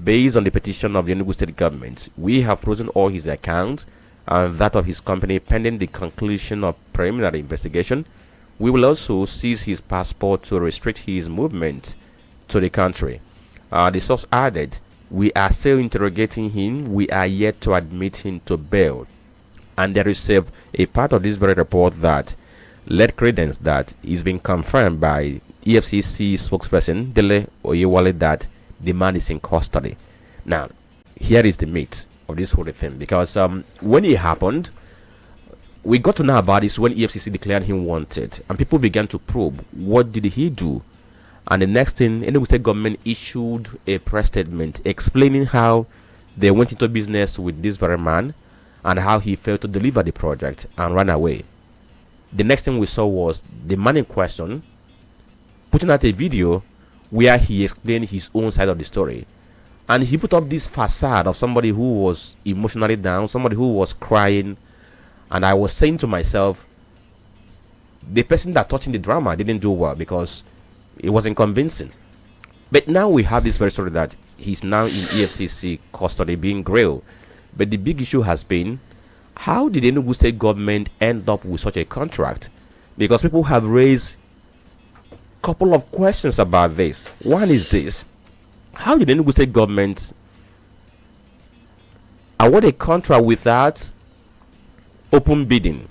based on the petition of the Enugu State government. We have frozen all his accounts and that of his company pending the conclusion of preliminary investigation. We will also seize his passport to restrict his movement to the country." The source added, "We are still interrogating him. We are yet to admit him to bail." And there is a part of this very report that led credence that is being confirmed by EFCC spokesperson Dele Oyewale that the man is in custody. Now, here is the meat of this whole thing, because when it happened, we got to know about this when EFCC declared him wanted, and people began to probe what did he do. And the next thing, Enugu State government issued a press statement explaining how they went into business with this very man and how he failed to deliver the project and ran away. The next thing we saw was the man in question putting out a video where he explained his own side of the story. And he put up this facade of somebody who was emotionally down, somebody who was crying. And I was saying to myself, the person that taught him the drama didn't do well because it wasn't convincing. But now we have this very story that he's now in EFCC custody being grilled. But the big issue has been, how did the Enugu State government end up with such a contract? Because people have raised a couple of questions about this. One is this: how did the Enugu State government award a contract without open bidding,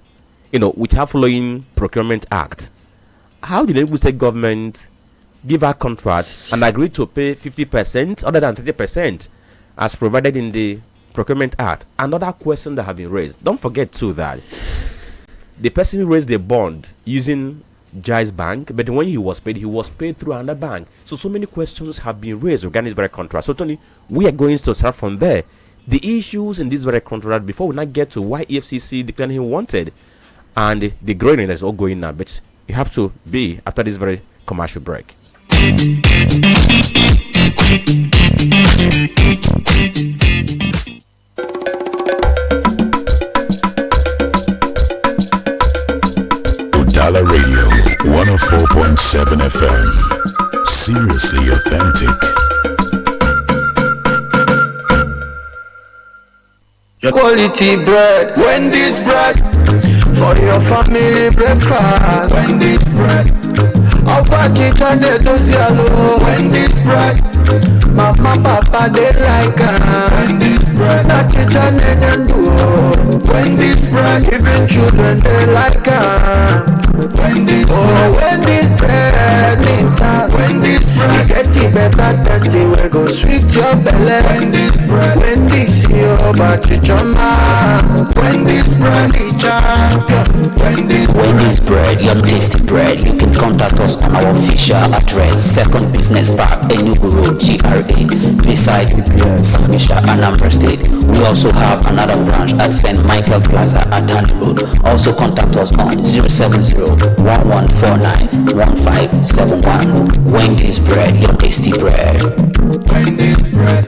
without following Procurement Act? How did the Enugu State government give a contract and agree to pay 50% other than 30% as provided in the Procurement Act? Another question that have been raised. Don't forget too that the person raised the bond using Jai's bank, but when he was paid through another bank. So many questions have been raised regarding this very contract. So Tony, we are going to start from there. The issues in this very contract before we not get to why EFCC declared him wanted, and the growing that's all going now. But you have to be after this very commercial break. Udala Radio 104.7 FM. Seriously authentic. Quality bread, Wendy's bread. For your family breakfast, Wendy's bread. I'll pack it on the yellow, Wendy's bread. Mama, papa, they like Wendy's bread. That it on the do, Wendy's bread. Even children, they like Wendy's bread. Wendy's bread, Wendy's bread. Get it better, tasty, we go sweet your belly. Wendy's bread, Wendy's your battery chama. Wendy's bread, champion. Wendy's bread, your tasty bread. You can contact us on our official address, Second Business Park, Enugu Road, GRA, beside Misha, Anambra State. We also have another branch at St. Michael Plaza at Tandy Road. Also contact us on 070-1149-1571. Wendy's bread, your tasty bread. Wendy's bread.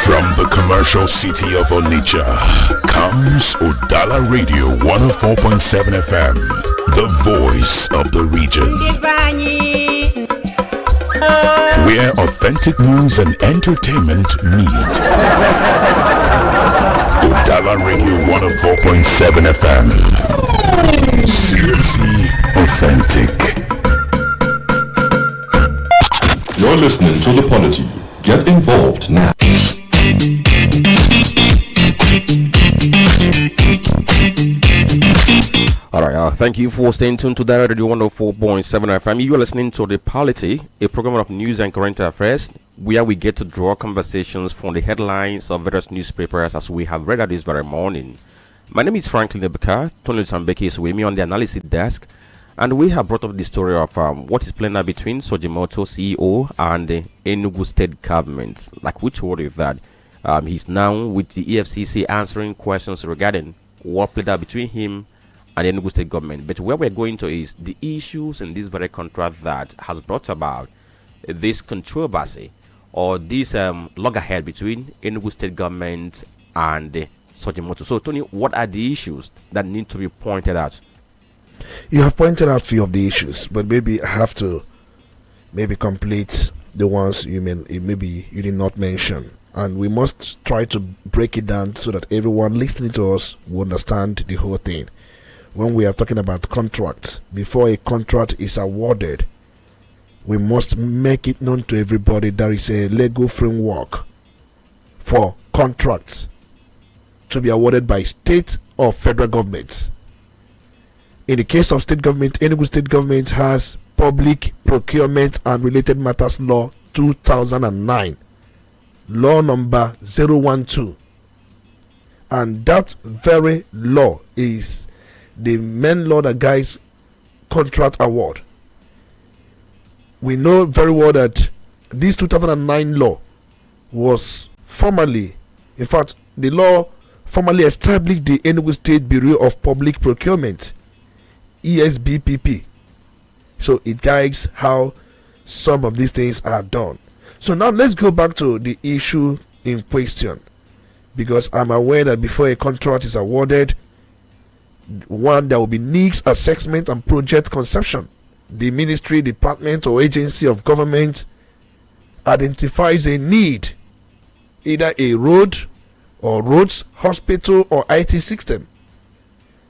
From the commercial city of Onitsha comes Udala Radio 104.7 FM, the voice of the region, where authentic news and entertainment meet. Udala Radio 104.7 FM, seriously authentic. You're listening to the Polity. Get involved now. Alright, thank you for staying tuned to that Radio 104.7 FM. You are listening to The Polity, a program of news and current affairs, where we get to draw conversations from the headlines of various newspapers as we have read at this very morning. My name is Franklin and Ebuka. Olisa Mbeki is with me on the analysis desk, and we have brought up the story of what is playing out between Sojimoto CEO and the Enugu State government. Like we told you that he's now with the EFCC answering questions regarding what played out between him and the Enugu State government. But where we're going to is the issues in this very contract that has brought about this controversy or this loggerhead between Enugu State government and the Sojimoto. So, Tony, what are the issues that need to be pointed out? You have pointed out a few of the issues, but maybe I have to complete the ones you did not mention, and we must try to break it down so that everyone listening to us will understand the whole thing. When we are talking about contract, before a contract is awarded, we must make it known to everybody there is a legal framework for contracts to be awarded by state or federal government. In the case of state government, Enugu State government has Public Procurement and Related Matters Law 2009, law number 012, and that very law is the main law that guides contract award. We know very well that this 2009 law was formally, in fact, the law formally established the Enugu State Bureau of Public Procurement, ESBPP. So it guides how some of these things are done. So now let's go back to the issue in question, because I'm aware that before a contract is awarded, one, there will be needs assessment and project conception. The ministry, department, or agency of government identifies a need, either a road or roads, hospital, or IT system.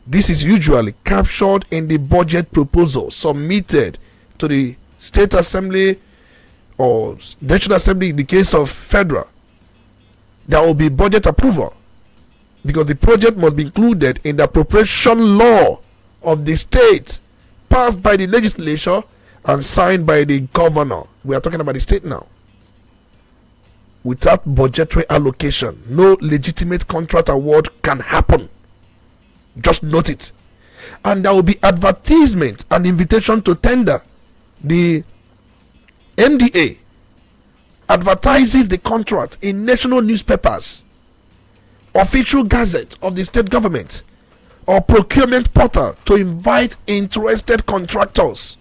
This is usually captured in the budget proposal submitted to the State Assembly or National Assembly in the case of federal. There will be budget approval because the project must be included in the appropriation law of the state passed by the legislature and signed by the governor. We are talking about the state now. without budgetary allocation, no legitimate contract award can happen. Just note it. And there will be advertisement and invitation to tender. The NDA advertises the contract in national newspapers, official gazette of the state government, or procurement portal to invite interested contractors.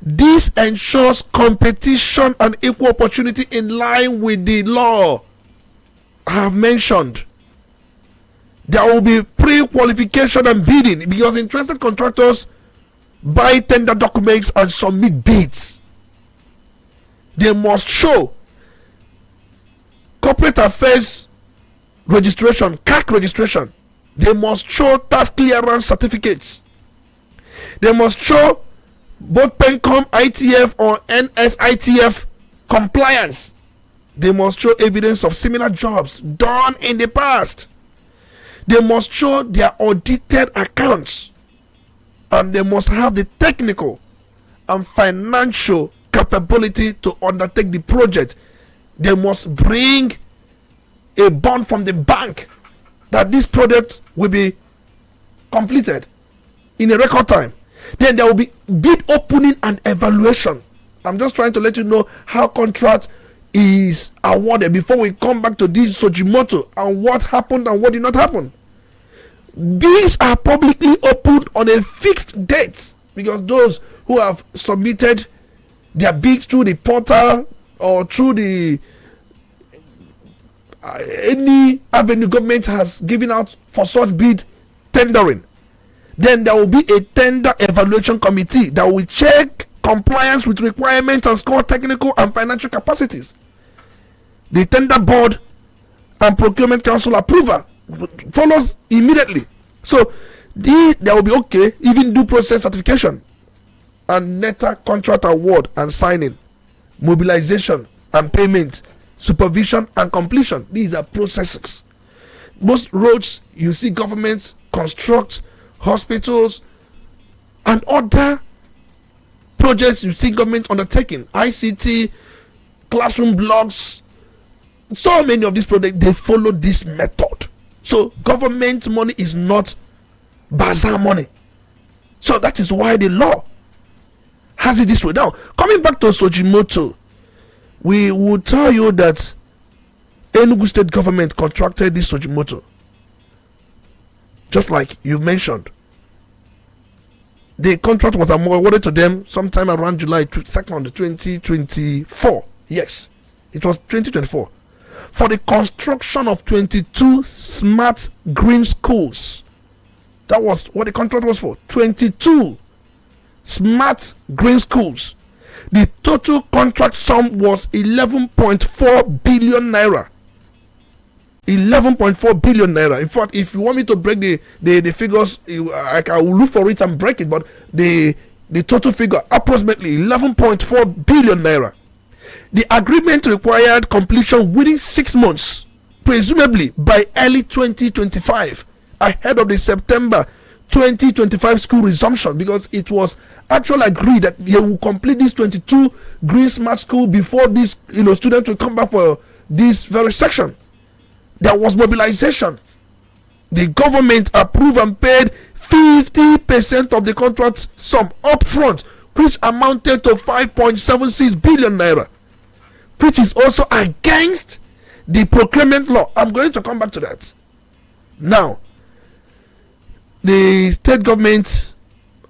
This ensures competition and equal opportunity in line with the law I have mentioned. There will be pre-qualification and bidding because interested contractors buy tender documents and submit bids. They must show corporate affairs registration, CAC registration. They must show tax clearance certificates. They must show both PENCOM, ITF, or NSITF compliance. They must show evidence of similar jobs done in the past. They must show their audited accounts, and they must have the technical and financial capability to undertake the project. They must bring a bond from the bank that this project will be completed in a record time. Then there will be bid opening and evaluation. I'm just trying to let you know how contract is awarded before we come back to this Sojimoto and what happened and what did not happen. Bids are publicly opened on a fixed date because those who have submitted their bids through the portal or through the any avenue government has given out for such bid tendering, then there will be a tender evaluation committee that will check compliance with requirements and score technical and financial capacities. The tender board and procurement council approval follows immediately. So there will be even due process certification and NETA contract award and signing, mobilization and payment, supervision and completion. These are processes. Most roads you see governments construct, hospitals and other projects you see government undertaking, ICT, classroom blocks, so many of these projects, they follow this method. So government money is not bazaar money. So that is why the law has it this way. Now, coming back to Sojimoto, we will tell you that Enugu state government contracted this Sojimoto, just like you mentioned. The contract was awarded to them sometime around July 2nd, 2024. Yes, it was 2024. For the construction of 22 smart green schools. That was what the contract was for. 22 smart green schools. The total contract sum was 11.4 billion naira. 11.4 billion naira. In fact, if you want me to break the figures, I will look for it and break it. But the total figure, approximately 11.4 billion naira. The agreement required completion within 6 months, presumably by early 2025, ahead of the September 2025 school resumption, because it was actually agreed that they will complete this 22 green smart school before these students will come back for this very section. There was mobilization. The government approved and paid 50% of the contract sum upfront, which amounted to 5.76 billion naira, which is also against the procurement law. I'm going to come back to that. Now, the state government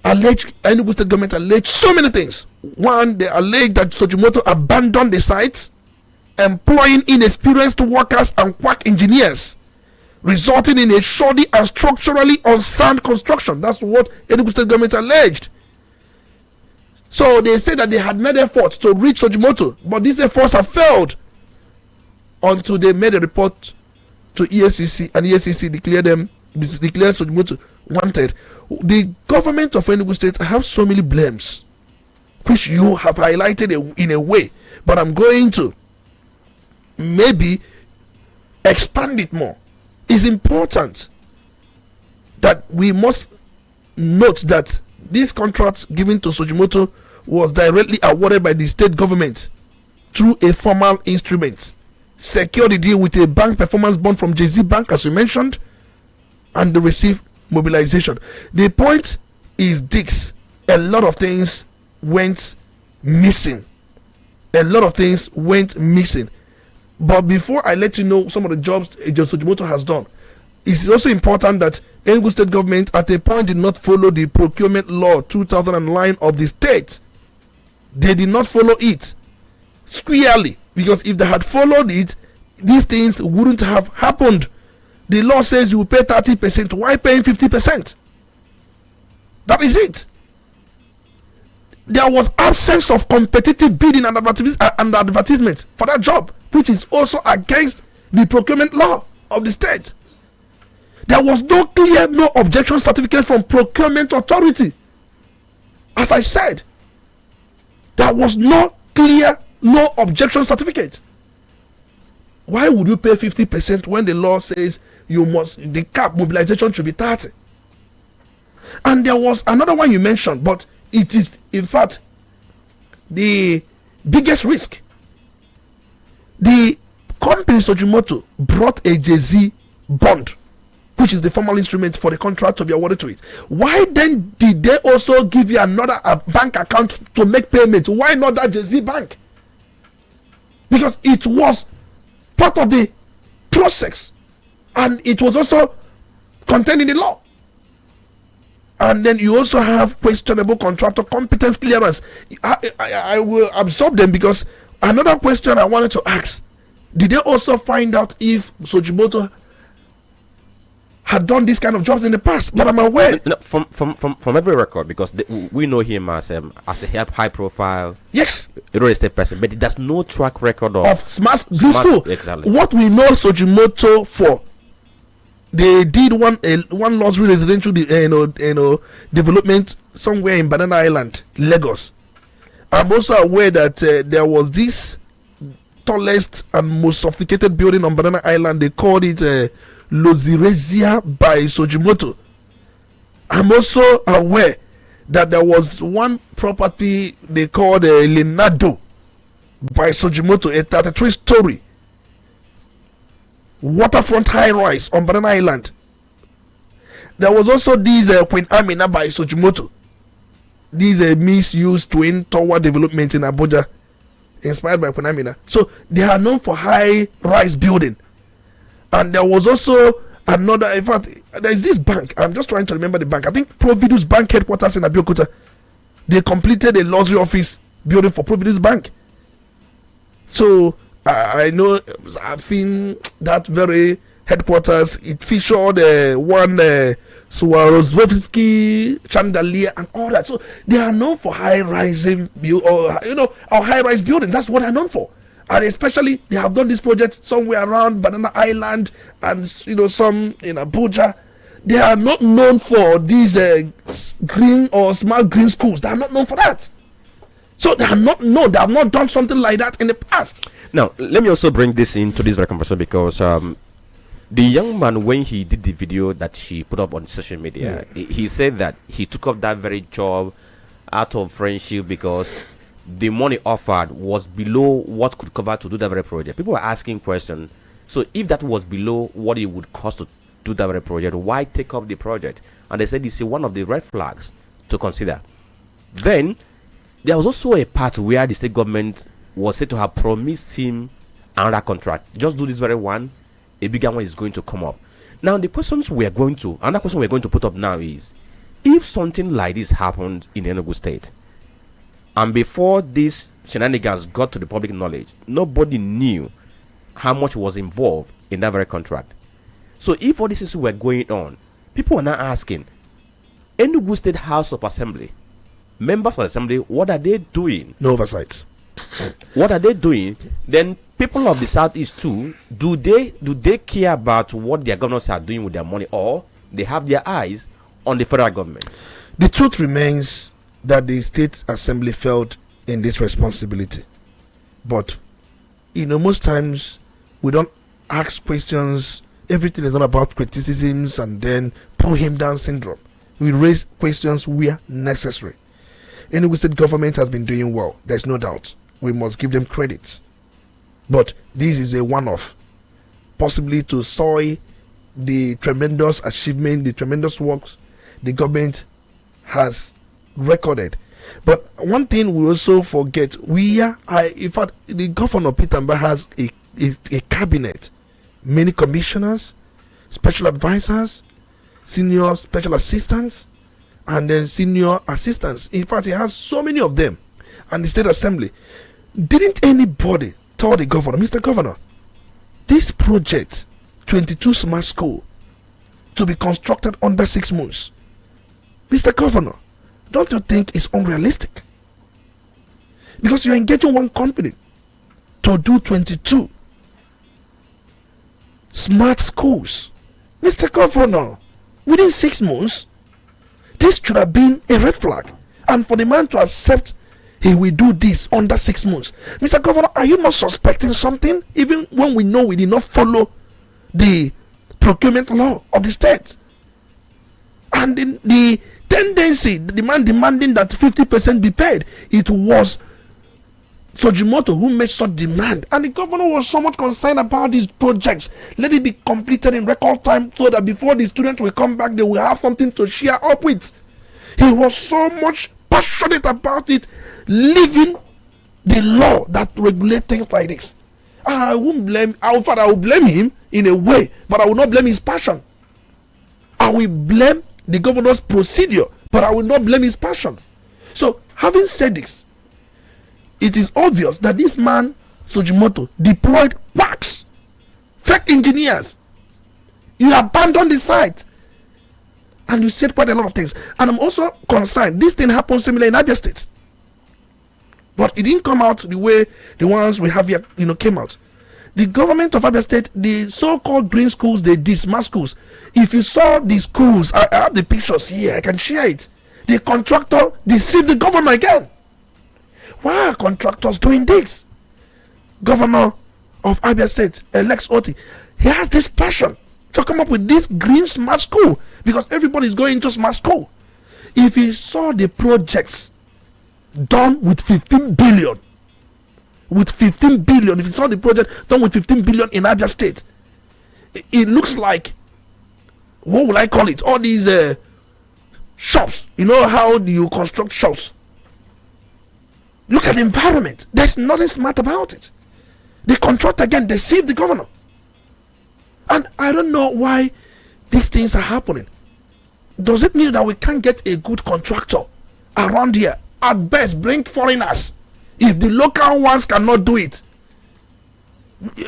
Enugu state government alleged so many things. One, they alleged that Sojimoto abandoned the site, employing inexperienced workers and quack engineers, resulting in a shoddy and structurally unsound construction. That's what Enugu state government alleged. So they said that they had made efforts to reach Sojimoto, but these efforts have failed until they made a report to EFCC, and EFCC declared Sojimoto wanted. The government of Enugu State have so many blames, which you have highlighted in a way, but I'm going to maybe expand it more. It's important that we must note that this contract given to Sojimoto was directly awarded by the state government through a formal instrument, secure the deal with a bank performance bond from JZ Bank, as we mentioned, and they receive mobilization. The point is this: a lot of things went missing. But before I let you know some of the jobs Sojimoto has done, it's also important that Enugu State government at a point did not follow the procurement law 2009 of the state. They did not follow it squarely, because if they had followed it, these things wouldn't have happened. The law says you pay 30%. Why paying 50%? That is it. There was absence of competitive bidding and advertisement for that job, which is also against the procurement law of the state. There was no clear no objection certificate from procurement authority. As I said, there was no clear no objection certificate. Why would you pay 50% when the law says the cap mobilization should be 30? And there was another one you mentioned, but it is in fact the biggest risk. The company Sojimoto brought a JZ bond, which is the formal instrument for the contract to be awarded to it. Why then did they also give you another bank account to make payments? Why not that JZ bank? Because it was part of the process, and it was also contained in the law. And then you also have questionable contractor competence clearance. I will absorb them, because another question I wanted to ask: did they also find out if Sojimoto had done this kind of jobs in the past? But I'm aware from every record, because we know him as a high profile real estate person, but there's no track record of smart green school. Exactly. What we know Sojimoto for, they did one luxury residential development somewhere in Banana Island, Lagos. I'm also aware that there was this tallest and most sophisticated building on Banana Island. They called it Lozirezia by Sojimoto. I'm also aware that there was one property they called Lenado by Sojimoto, a 33-story waterfront high rise on Banana Island. There was also this Queen Amina by Sojimoto. These misused twin tower development in Abuja, inspired by Queen Amina. So they are known for high rise building. And there was also another, in fact, there is this bank. I'm just trying to remember the bank. I think Providus Bank headquarters in Abeokuta. They completed a luxury office building for Providus Bank. So I know I've seen that very headquarters. It featured one Swarovski chandelier and all that. So they are known for high-rising, or high-rise buildings. That's what they're known for. And especially they have done this project somewhere around Banana Island and some in Abuja. They are not known for these green or smart green schools. They are not known for that. So they are not known. They have not done something like that in the past. Now, let me also bring this into this conversation, because the young man, when he did the video that he put up on social media, he said that he took up that very job out of friendship because the money offered was below what could cover to do that very project. People were asking questions. So if that was below what it would cost to do that very project, why take up the project? And they said this is one of the red flags to consider. Then there was also a part where the state government was said to have promised him another contract. Just do this very one, a bigger one is going to come up. Now another question we're going to put up now is, if something like this happened in Enugu State, and before these shenanigans got to the public knowledge, nobody knew how much was involved in that very contract. So if all these issues were going on, people are now asking, Enugu State House of Assembly, members of the assembly, what are they doing? No oversight. What are they doing? Then people of the southeast too, do they care about what their governors are doing with their money, or they have their eyes on the federal government? The truth remains that the state assembly felt in this responsibility, but most times we don't ask questions. Everything is not about criticisms and then pull him down syndrome. We raise questions where necessary. Enugu State government has been doing well, there's no doubt. we must give them credit. But this is a one-off, possibly to soil the tremendous achievement, the tremendous works the government has recorded. But one thing we also forget, in fact, the governor Peter Mba has a cabinet, many commissioners, special advisors, senior special assistants, and then senior assistants. In fact, he has so many of them. And the state assembly, didn't anybody tell the governor, Mr. Governor, this project 22 smart school to be constructed under 6 months, Mr. Governor, don't you think it's unrealistic? Because you're engaging one company to do 22 smart schools. Mr. Governor, within 6 months, this should have been a red flag. And for the man to accept he will do this under 6 months. Mr. Governor, are you not suspecting something? Even when we know we did not follow the procurement law of the state. And in the tendency, the demand demanding that 50% be paid, it was Sojimoto who made such demand. And the governor was so much concerned about these projects. Let it be completed in record time so that before the students will come back, they will have something to share up with. He was so much passionate about it, leaving the law that regulates things like this. I won't blame, I will blame him in a way, but I will not blame his passion. I will blame the governor's procedure, but I will not blame his passion. So, having said this, it is obvious that this man, Sojimoto, deployed quacks, fake engineers. You abandoned the site. And you said quite a lot of things. And I'm also concerned, this thing happened similar in Abia State. But it didn't come out the way the ones we have here, came out. The government of Abia State, the so-called green schools, they did smart schools. If you saw the schools, I have the pictures here, I can share it. The contractor deceived the governor again. Why are contractors doing this? Governor of Abia State, Lex Oti, he has this passion to come up with this green smart school because everybody is going to smart school. If you saw the projects done with 15 billion, if you saw the project done with 15 billion in Abia State, it looks like, what will I call it? All these shops. You know how you construct shops? Look at the environment. There's nothing smart about it. The contractor again deceived the governor. And I don't know why these things are happening. Does it mean that we can't get a good contractor around here? At best, bring foreigners. If the local ones cannot do it,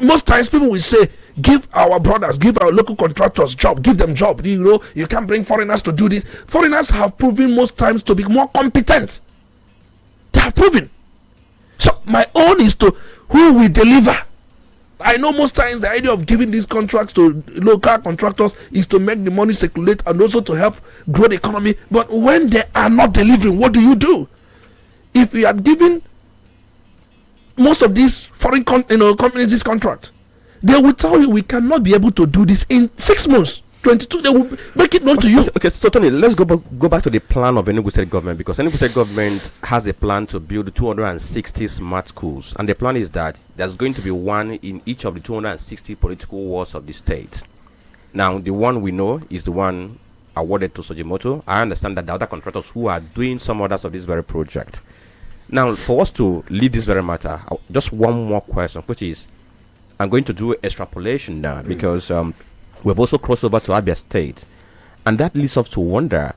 most times people will say, give our brothers, give our local contractors job, give them job. You can't bring foreigners to do this. Foreigners have proven most times to be more competent. They have proven. So my own is to who will deliver. I know most times the idea of giving these contracts to local contractors is to make the money circulate and also to help grow the economy. But when they are not delivering, what do? If you had given most of these foreign companies this contract, they will tell you we cannot be able to do this in 6 months. 22, they will make it known to you. Okay, so Tony, let's go back to the plan of Enugu State government, because Enugu State government has a plan to build 260 smart schools, and the plan is that there's going to be one in each of the 260 political wards of the state. Now, the one we know is the one awarded to Sojimoto. I understand that the other contractors who are doing some others of this very project. Now, for us to leave this very matter, just one more question, which is, I'm going to do extrapolation now, because we've also crossed over to Abia State, and that leads us to wonder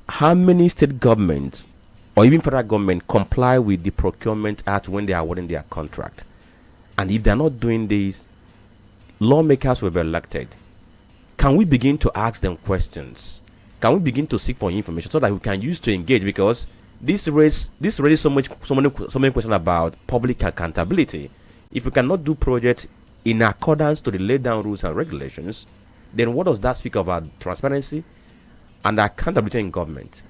how many state governments or even federal government comply with the Procurement Act when they are awarding their contract. And if they're not doing this, lawmakers will be elected. Can we begin to ask them questions? Can we begin to seek for information so that we can use to engage? Because this raises so many questions about public accountability. If we cannot do projects in accordance to the laid down rules and regulations, then what does that speak about transparency and accountability in government?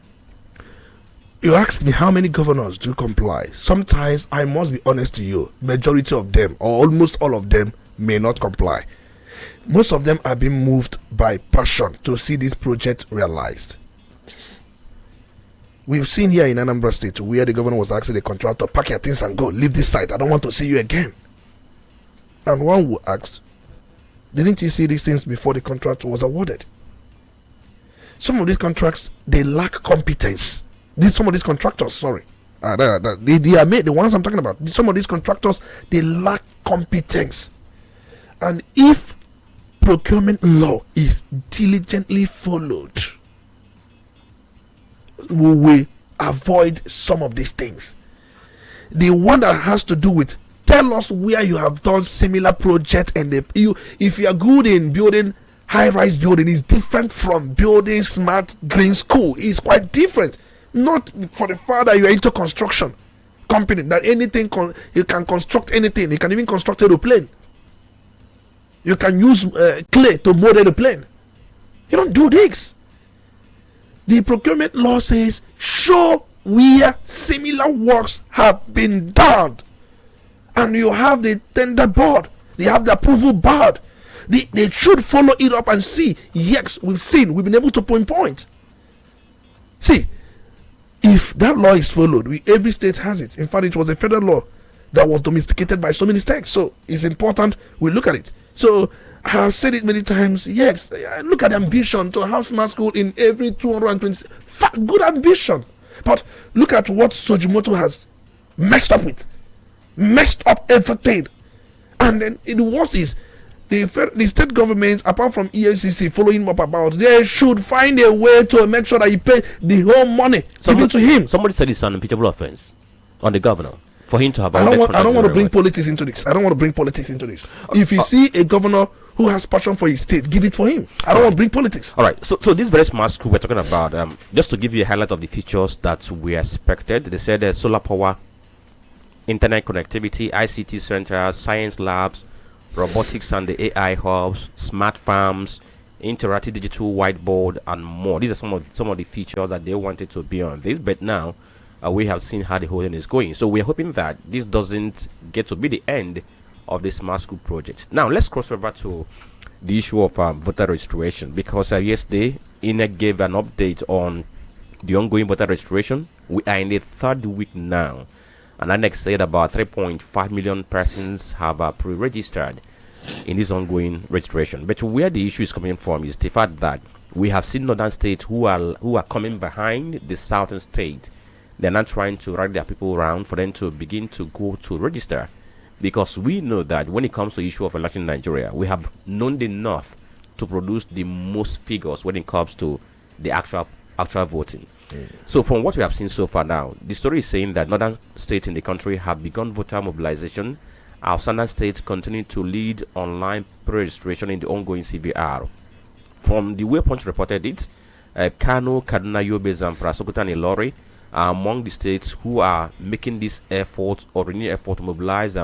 You asked me how many governors do comply. Sometimes, I must be honest to you, majority of them or almost all of them may not comply. Most of them are being moved by passion to see this project realized. We've seen here in Anambra State where the governor was asking the contractor, pack your things and go, leave this site. I don't want to see you again. And one who asked, didn't you see these things before the contract was awarded? Some of these contracts, they lack competence. Some of these contractors, sorry. They are made, the ones I'm talking about. Some of these contractors, they lack competence. And if procurement law is diligently followed, we will avoid some of these things. The one that has to do with, tell us where you have done similar project, and if you are good in building high-rise building, is different from building smart green school. It's quite different. Not for the fact that you are into construction company, that anything you can construct anything. You can even construct an aeroplane. You can use clay to model a plane. You don't do this. The procurement law says show where similar works have been done, and you have the tender board, they have the approval board. They should follow it up and see, yes, we've been able to pinpoint. See, if that law is followed, every state has it. In fact, it was a federal law that was domesticated by so many states, so it's important we look at it. So I have said it many times. Yes, look at the ambition to have smart school in every 220. Good ambition. But look at what Sojimoto has messed up with. Messed up everything. And then the worst is the state government, apart from EFCC following up about, they should find a way to make sure that he pay the whole money given to him. Somebody said it's an impeachable offense on the governor for him to have. I don't want to bring politics into this. If you see a governor who has passion for his state, give it for him. I don't want to bring politics. All right. So this very smart school we're talking about, just to give you a highlight of the features that we expected, they said solar power, internet connectivity, ICT centers, science labs, robotics and the AI hubs, smart farms, interactive digital whiteboard, and more. These are some of the features that they wanted to be on this, but now we have seen how the whole thing is going. So we're hoping that this doesn't get to be the end of the smart school project. Now let's cross over to the issue of voter registration, because yesterday INEC gave an update on the ongoing voter registration. We are in the third week now, and INEC said about 3.5 million persons have pre-registered in this ongoing registration. But where the issue is coming from is the fact that we have seen northern states who are coming behind the southern state. They're not trying to rally their people around for them to begin to go to register, because we know that when it comes to the issue of election in Nigeria, we have known the north to produce the most figures when it comes to the actual voting. So from what we have seen so far now, the story is saying that northern states in the country have begun voter mobilization. Our southern states continue to lead online pre-registration in the ongoing CVR. From the way Punch reported it, Kano, Kaduna, Yobe, Zamfara, Sokoto, and Ilori are among the states who are making this effort or renewed effort to mobilize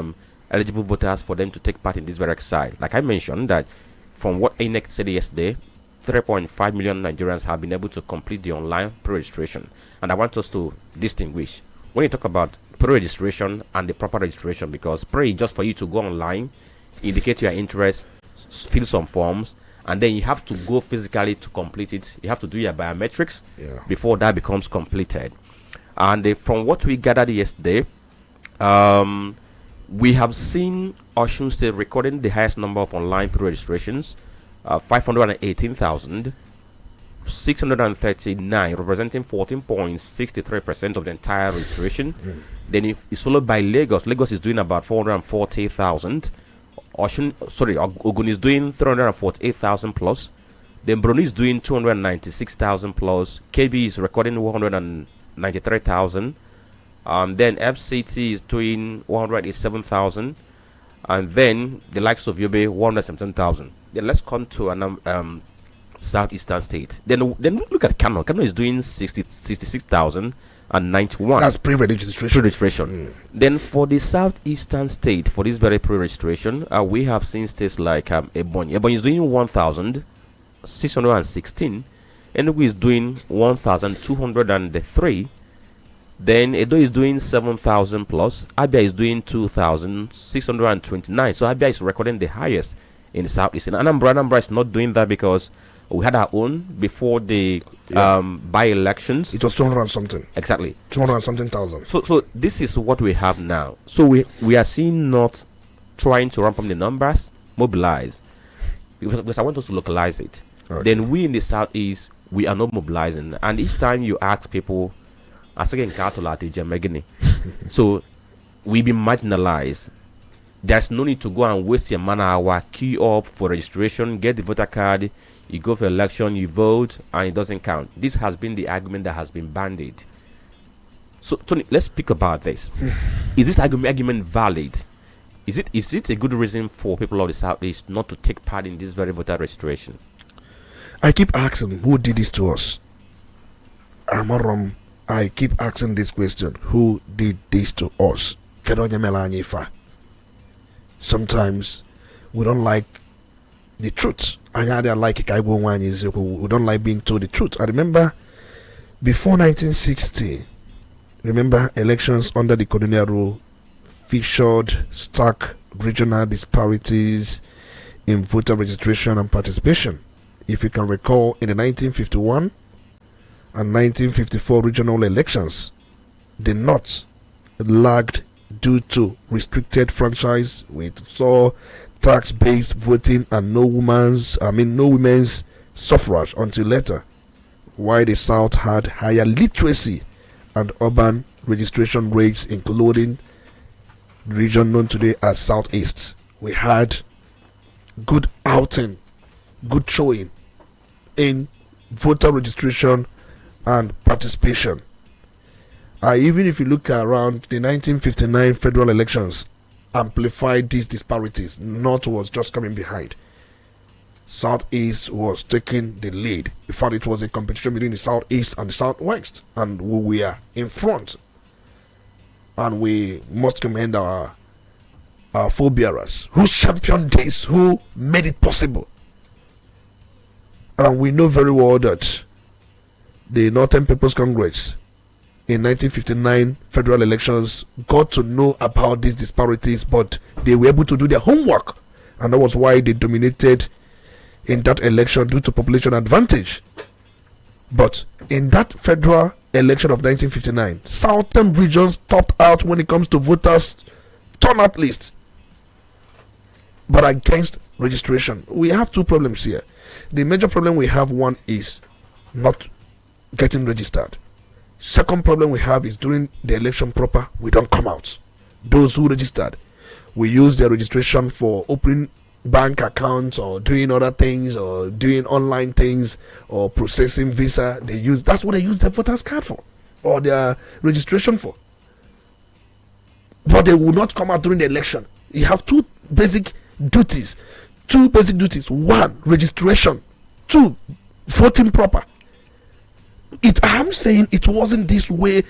eligible voters for them to take part in this very exercise. Like I mentioned, that from what INEC said yesterday, 3.5 million Nigerians have been able to complete the online pre-registration. And I want us to distinguish when you talk about pre-registration and the proper registration, because pre is just for you to go online, indicate your interest, fill some forms, and then you have to go physically to complete it. You have to do your biometrics before that becomes completed. And from what we gathered yesterday, we have seen Osun State recording the highest number of online pre-registrations, 518,639, representing 14.63% of the entire registration. Then it's followed by Lagos. Lagos is doing about 440,000. Ogun is doing 348,000 plus. Then Brunei is doing 296,000 plus. KB is recording 193,000. Then FCT is doing 187,000. And then the likes of Yobe, 117,000. Then let's come to an southeastern state. Then look at Kano. Kano is doing 66,091. That's pre-registration. Then for the southeastern state, for this very pre-registration, we have seen states like Ebonyi. Ebonyi is doing 1,616. Enugu is doing 1,203. Then Edo is doing 7,000 plus. Abia is doing 2,629. So Abia is recording the highest in the southeast. And Anambra is not doing that because We had our own before the by-elections. It was 200 and something. Exactly. 200 and something thousand. So this is what we have now. So we are seeing not trying to ramp up the numbers, mobilize. Because I want us to localize it. Okay. Then we in the southeast, we are not mobilizing. And each time you ask people, so we be marginalized. There's no need to go and waste your man hour, queue up for registration, get the voter card, you go for election, you vote, and it doesn't count. This has been the argument that has been bandied. So, Tony, let's speak about this. Is this argument valid? Is it a good reason for people of the Southeast not to take part in this very voter registration? I keep asking, who did this to us? Amarom, I keep asking this question, who did this to us? Sometimes we don't like the truth. We don't like being told the truth. I remember before 1960, elections under the colonial rule featured stark regional disparities in voter registration and participation. If you can recall, in the 1951 and 1954 regional elections, the North lagged due to restricted franchise. We saw tax-based voting and no women's suffrage until later, while the South had higher literacy and urban registration rates, including the region known today as Southeast. We had good outing, good showing in voter registration and participation. Even if you look around the 1959 federal elections, amplified these disparities. North was just coming behind. Southeast was taking the lead. In fact, it was a competition between the Southeast and the Southwest, and we were in front. And we must commend our forebearers who championed this, who made it possible. And we know very well that the Northern People's Congress in 1959 federal elections got to know about these disparities, but they were able to do their homework, and that was why they dominated in that election due to population advantage. But in that federal election of 1959, southern regions topped out when it comes to voters turnout list. But against registration, we have two problems here. The major problem we have, one is not getting registered. Second problem we have is during the election proper, we don't come out. Those who registered, we use their registration for opening bank accounts or doing other things or doing online things or processing visa. That's what they use their voters card for or their registration for. But they will not come out during the election. You have two basic duties. One, registration. Two, voting proper. I'm saying it wasn't this way.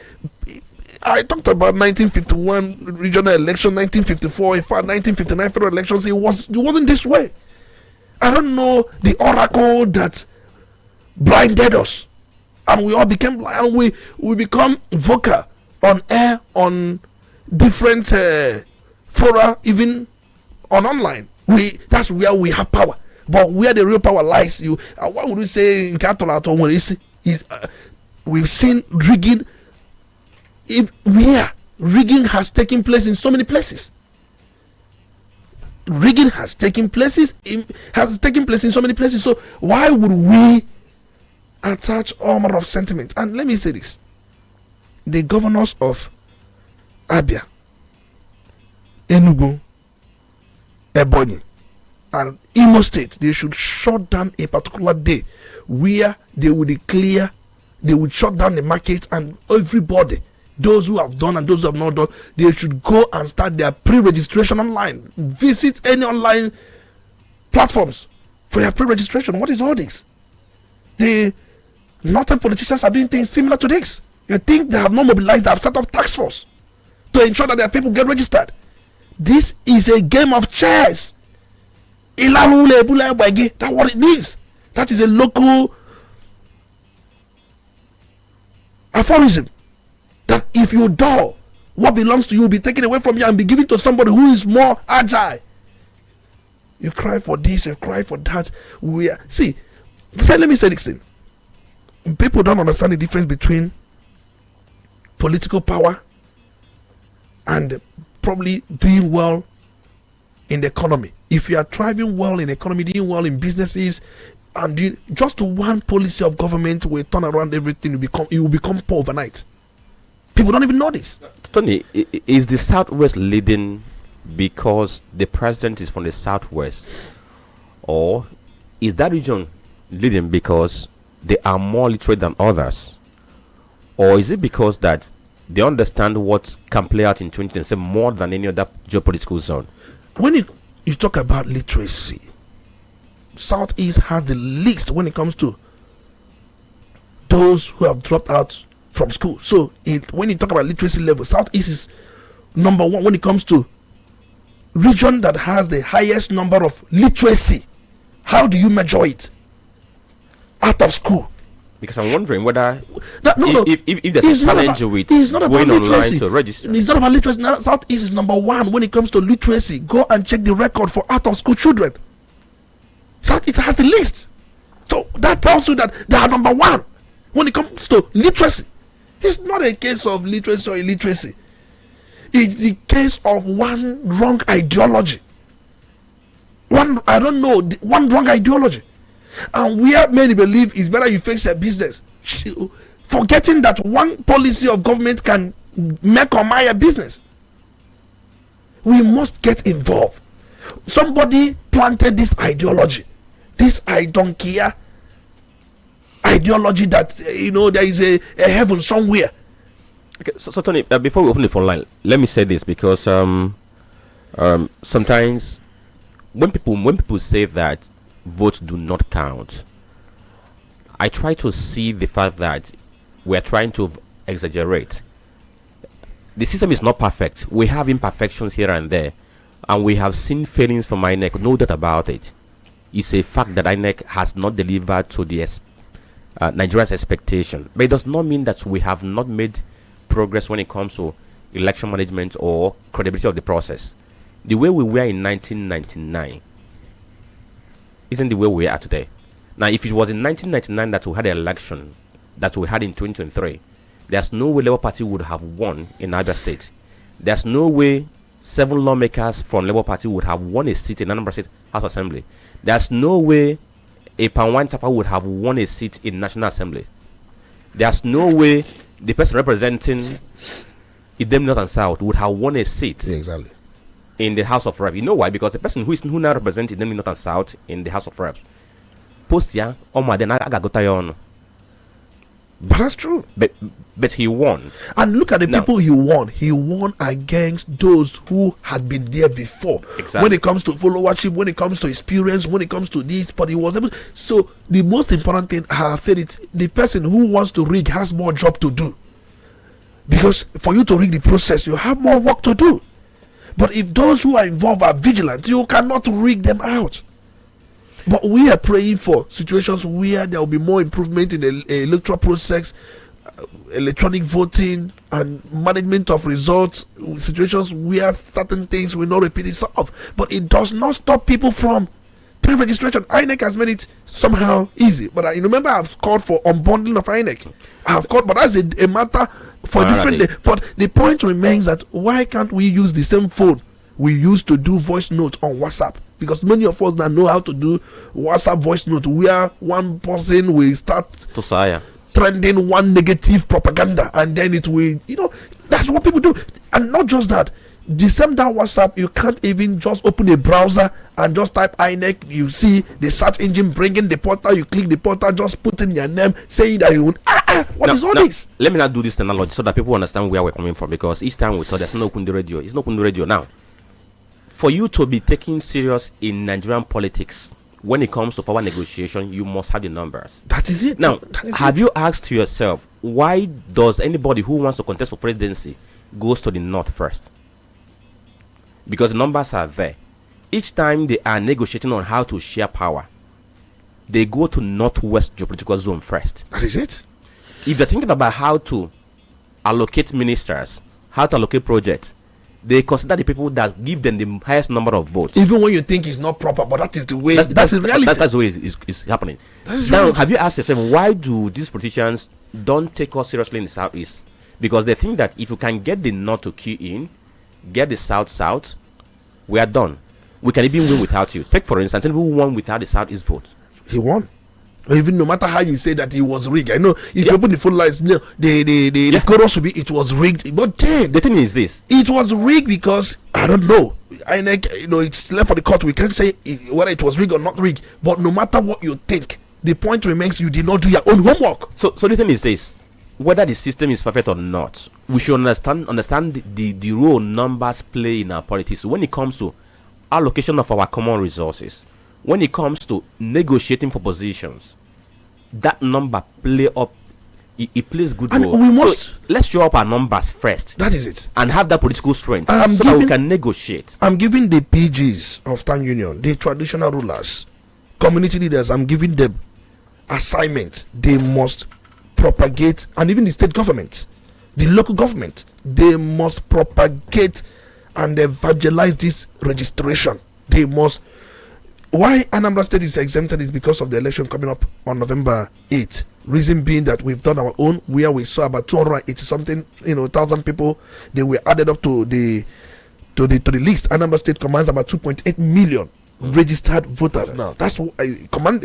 I talked about 1951 regional election, 1954, in fact 1959 federal elections. It wasn't this way. I don't know the oracle that blinded us, and we all became blind. We become vocal on air, on different fora, even on online. That's where we have power. But where the real power lies, what would we say in Catolato when we've seen rigging. Rigging has taken place in so many places. Rigging has taken place in so many places. So why would we attach all manner of sentiment? And let me say this: the governors of Abia, Enugu, Ebonyi, and Imo State, they should shut down a particular day where they would shut down the market, and everybody, those who have done and those who have not done, they should go and start their pre-registration online. Visit any online platforms for your pre-registration. What is all this? The northern politicians are doing things similar to this. You think they have not mobilized, they have set up task force to ensure that their people get registered. This is a game of chess. That's what it is. That is a local aphorism. That if you dull, what belongs to you will be taken away from you and be given to somebody who is more agile. You cry for this, you cry for that. Let me say this thing. People don't understand the difference between political power and probably doing well in the economy. If you are thriving well in the economy, doing well in businesses, and just one policy of government will turn around everything. You will become poor overnight. People don't even know this. Tony, is the Southwest leading because the president is from the Southwest, or is that region leading because they are more literate than others, or is it because that they understand what can play out in 2027 more than any other geopolitical zone? When you talk about literacy, Southeast has the least when it comes to those who have dropped out from school. So when you talk about literacy level, Southeast is number one when it comes to region that has the highest number of literacy. How do you measure it? Out of school. Because I'm wondering whether if there's a challenge with going online to register. It's not about literacy. Now, Southeast is number one when it comes to literacy. Go and check the record for out of school children. Southeast has the least. So that tells you that they are number one when it comes to literacy. It's not a case of literacy or illiteracy. It's the case of one wrong ideology. One wrong ideology. And where many believe it's better you face your business, forgetting that one policy of government can make or mar your business. We must get involved. Somebody planted this ideology, this I don't care ideology that there is a heaven somewhere. Okay, so Tony, before we open the phone line, let me say this, because sometimes when people say that votes do not count, I try to see the fact that we're trying to exaggerate. The system is not perfect. We have imperfections here and there, and we have seen failings from INEC, no doubt about it. It's a fact that INEC has not delivered to the Nigerians' expectation, but it does not mean that we have not made progress when it comes to election management or credibility of the process. The way we were in 1999 isn't the way we are today. Now, if it was in 1999 that we had an election that we had in 2023, there's no way Labour Party would have won in Abia State. There's no way 7 lawmakers from Labour Party would have won a seat in Anambra State House Assembly. There's no way a Panwan Tapa would have won a seat in National Assembly. There's no way the person representing Idem North and South would have won a seat. Yeah, exactly. In the House of Reps. You know why? Because the person who now represents them in North and South in the House of Reps, post ya, but that's true. But he won. And look at the people he won. He won against those who had been there before. Exactly. When it comes to followership, when it comes to experience, when it comes to this, but he was able. So the most important thing, I have said it, the person who wants to rig has more job to do. Because for you to rig the process, you have more work to do. But if those who are involved are vigilant, you cannot rig them out. But we are praying for situations where there will be more improvement in the electoral process, electronic voting, and management of results. Situations where certain things will not repeat itself. But it does not stop people from pre-registration. INEC has made it somehow easy. But I remember I've called for unbundling of INEC. I have called, but that's a matter for different day. But the point remains that why can't we use the same phone we used to do voice notes on WhatsApp? Because many of us now know how to do WhatsApp voice note, where one person will start to trending one negative propaganda, and then it will, that's what people do. And not just that, the same that WhatsApp, you can't even just open a browser and just type INEC. You see the search engine bringing the portal, you click the portal, just put in your name, saying that you would, what is all this? Let me not do this analogy so that people understand where we're coming from, because each time we thought there's no open the radio, it's not open the radio now. For you to be taken serious in Nigerian politics, when it comes to power negotiation, you must have the numbers. That is it. Now, have you asked yourself, why does anybody who wants to contest for presidency goes to the north first? Because the numbers are there. Each time they are negotiating on how to share power, they go to northwest geopolitical zone first. That is it. If they're thinking about how to allocate ministers, how to allocate projects, They consider the people that give them the highest number of votes. Even when you think it's not proper, but that is the way. That's the reality. That's the way it's happening. Now, have you asked yourself, why do these politicians don't take us seriously in the Southeast? Because they think that if you can get the North to key in, get the South, we are done. We can even win without you. Take, for instance, who won without the Southeast vote? He won. Even no matter how you say that he was rigged. I know if you open the full lines, the chorus will be it was rigged. But then, the thing is this: it was rigged because I don't know. It's left for the court. We can't say whether it was rigged or not rigged. But no matter what you think, the point remains you did not do your own homework. So the thing is this: whether the system is perfect or not, we should understand the role numbers play in our politics when it comes to allocation of our common resources. When it comes to negotiating for positions, that number play up. It plays good and role. We must. So let's show up our numbers first. That is it. And have that political strength that we can negotiate. I'm giving the PGs of town union, the traditional rulers, community leaders. I'm giving them assignment. They must propagate, and even the state government, the local government, they must propagate and evangelize this registration. They must. Why Anambra State is exempted is because of the election coming up on November 8th. Reason being that we've done our own, where we saw about 280 something, 1,000 people. They were added up to the list. Anambra State commands about 2.8 million registered voters now. That's what I commend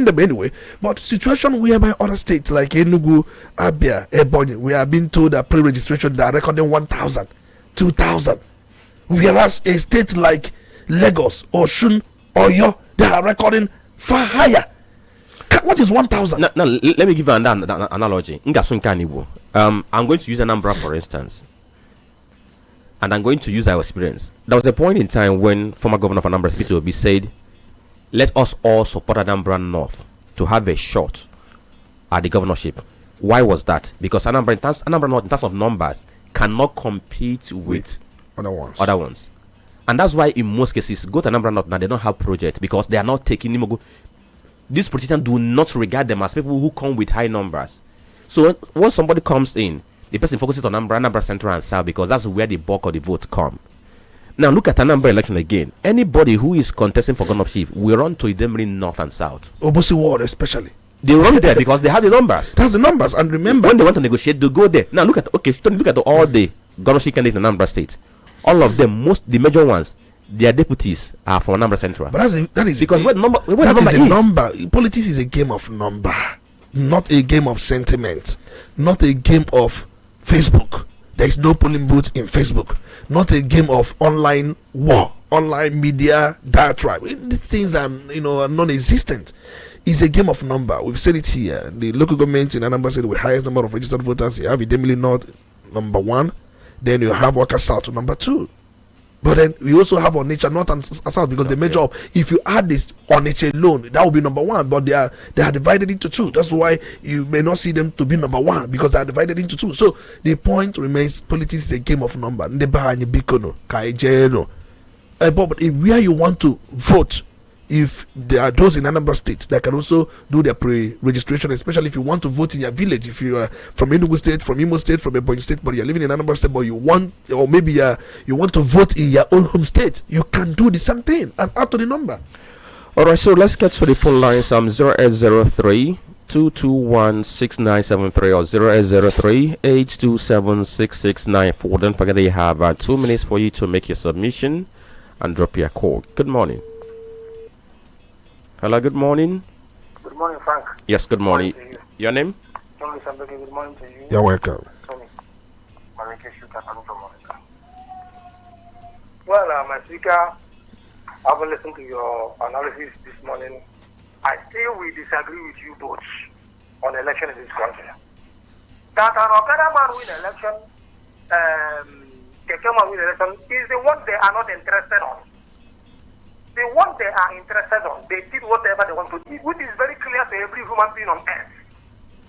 them anyway. But situation whereby other states like Enugu, Abia, Ebonyi, we are being told that pre-registration they are recording 1,000, 2,000, whereas a state like Lagos, Osun, Oyo, they are recording far higher. What is 1,000? Now, let me give you an analogy. I'm going to use Anambra for instance, and I'm going to use our experience. There was a point in time when former governor of Anambra, Peter Obi, said, "Let us all support Anambra North to have a shot at the governorship." Why was that? Because Anambra North, in terms of numbers, cannot compete with other ones. And that's why in most cases, go to Anambra North now, they don't have project because they are not taking Imogo. These politicians do not regard them as people who come with high numbers. So when somebody comes in, the person focuses on Anambra Central and South because that's where the bulk of the vote come. Now look at Anambra election again. Anybody who is contesting for governorship will run to Idemili North and South. Obosi Ward especially. They run there because they have the numbers. That's the numbers. And remember, when they want to negotiate, they go there. Now look at all the governorship candidates in Anambra State. All of them, the major ones, their deputies are from Anambra Central. But that is because what number is. Politics is a game of number, not a game of sentiment, not a game of Facebook. There is no polling booth in Facebook. Not a game of online war, online media diatribe. These things are non-existent. It's a game of number. We've said it here. The local government in Anambra State with highest number of registered voters, you have Idemili North number 1. Then you have Waka South number 2. But then we also have Onitsha North and South because they measure up. If you add this Onitsha alone, that will be number 1. But they are divided into 2. That's why you may not see them to be number 1 because they are divided into 2. So the point remains: politics is a game of number. But if where you want to vote, if there are those in Anambra State that can also do their pre-registration, especially if you want to vote in your village, if you are from Enugu State, from Imo State, from Ebonyi State, but you're living in Anambra State, but you want to vote in your own home state, you can do the same thing and add to the number. All right, so let's get to the phone lines. 0803 221 6973 or 0803 827 6694. Don't forget that you have 2 minutes for you to make your submission and drop your call. Good morning. Hello, good morning. Good morning, Frank. Yes, good morning. Your name? Olisa Mbeki, good morning to you. You're welcome. Well, my speaker, I've listened to your analysis this morning. I still will disagree with you both on election in this country. That an Okada man win election, Keke man win election, is the one they are not interested on. The one they are interested on, they did whatever they want to do, which is very clear to every human being on earth.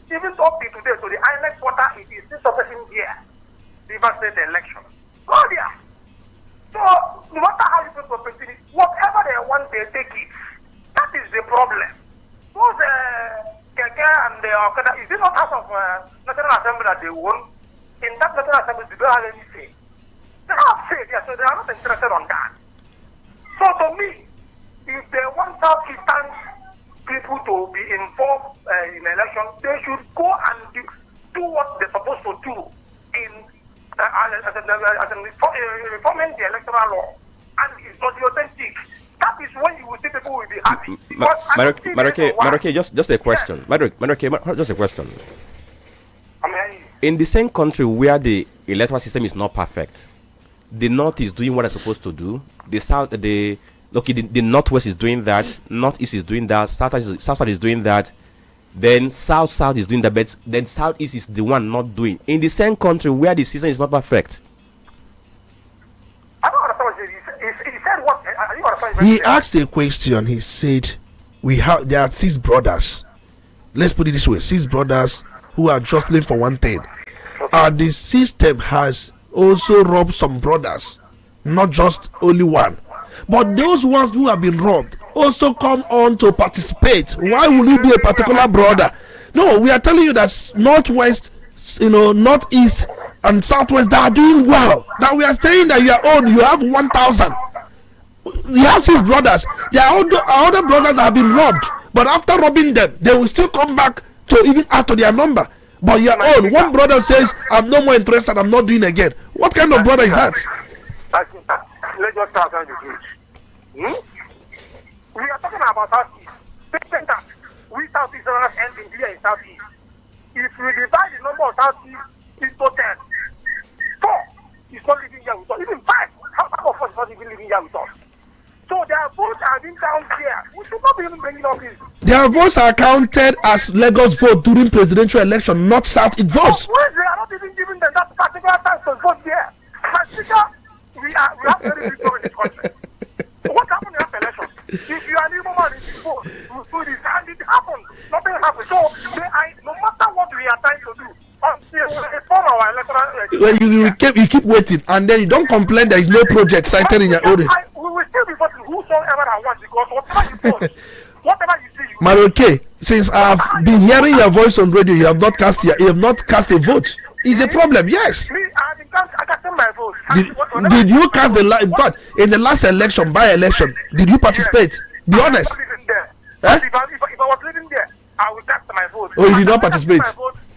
Even up to today, to the INEC quarter, it is still suppressing here. River State election. Go there. So, no matter how you put opportunity, whatever they want, they take it. That is the problem. Those Keke and the Okada, is it not out of National Assembly that they won? In that National Assembly, they don't have any say. They have faith, yes, so they are not interested on that. So to me, if they want Southeastern people to be involved in election, they should go and do what they're supposed to do in reforming the electoral law, and it's not authentic. That is when you will see people will be happy. Maroke, just a question. Maroke, just a question. In the same country where the electoral system is not perfect, the North is doing what it's supposed to do. The Northwest is doing that. Northeast is doing that. South is doing that. Then South is doing that. But then Southeast is the one not doing. In the same country where the system is not perfect. I don't understand what he said. What? He asked a question. He said, there are 6 brothers. Let's put it this way: 6 brothers who are jostling for one thing. And the system has also robbed some brothers, not just only one. But those ones who have been robbed also come on to participate. Why will you be a particular brother? No, we are telling you that Northwest, Northeast and Southwest, they are doing well. That we are saying that you have 1,000. You have 6 brothers. There are other brothers that have been robbed. But after robbing them, they will still come back to even add to their number. But your own, one brother says, I'm no more interested, I'm not doing again. What kind of brother is that? Let's just start on the bridge. We are talking about Southeast. Think that we Southeasterners end in here in Southeast. If we divide the number of Southeast into 10, 4 is not living here with us. Even 5, half of us is not even living here with us. So their votes are being down here. We should not be even bringing up this. Their votes are counted as Lagos vote during presidential election, not South-East votes. They are not even giving them that particular time to vote here. My speaker, we have very big problem in this country. So what happened in that election? If you are an evil man in this vote, you do this, and it happened. Nothing happened. So no matter what we are trying to do, until we reform our electoral well, you keep waiting, and then you don't complain there is no project cited in your order. We will still be voting whosoever I want, because whatever you vote, whatever you see, you Maroke, since I've been hearing your voice on radio, you have not cast a vote. Is a problem? Yes. Me, I casted my vote. Did you cast in fact, in the last election, by election, did you participate? Be honest. If I was living there, I would cast my vote. Oh, you did not participate.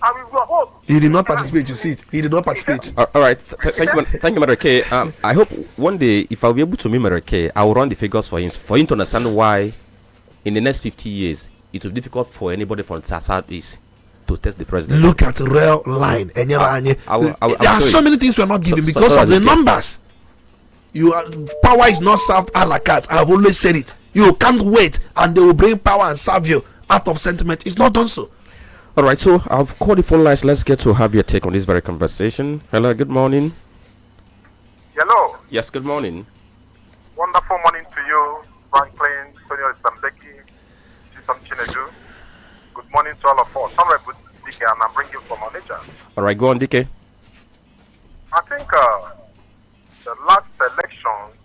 I will go home. He did not participate. You see it. He did not participate. All right. Thank you, Maroke. I hope one day, if I'll be able to meet Maroke, I will run the figures for him to understand why, in the next 50 years, it will be difficult for anybody from Southeast to test the president. Look at real line. There are so many things we are not giving because of the numbers. Power is not served a la carte. I have always said it. You can't wait and they will bring power and serve you out of sentiment. It's not done so. All right, so I've called the phone lines. Let's get to have your take on this very conversation. Hello, good morning. Hello. Yes, good morning. Wonderful morning to you, Franklin, Olisa Mbeki, Chisom. Good morning to all of us. I'm Ebuka Franklin and I'm bringing from Onitsha. All right, go on, DK. I think the last election,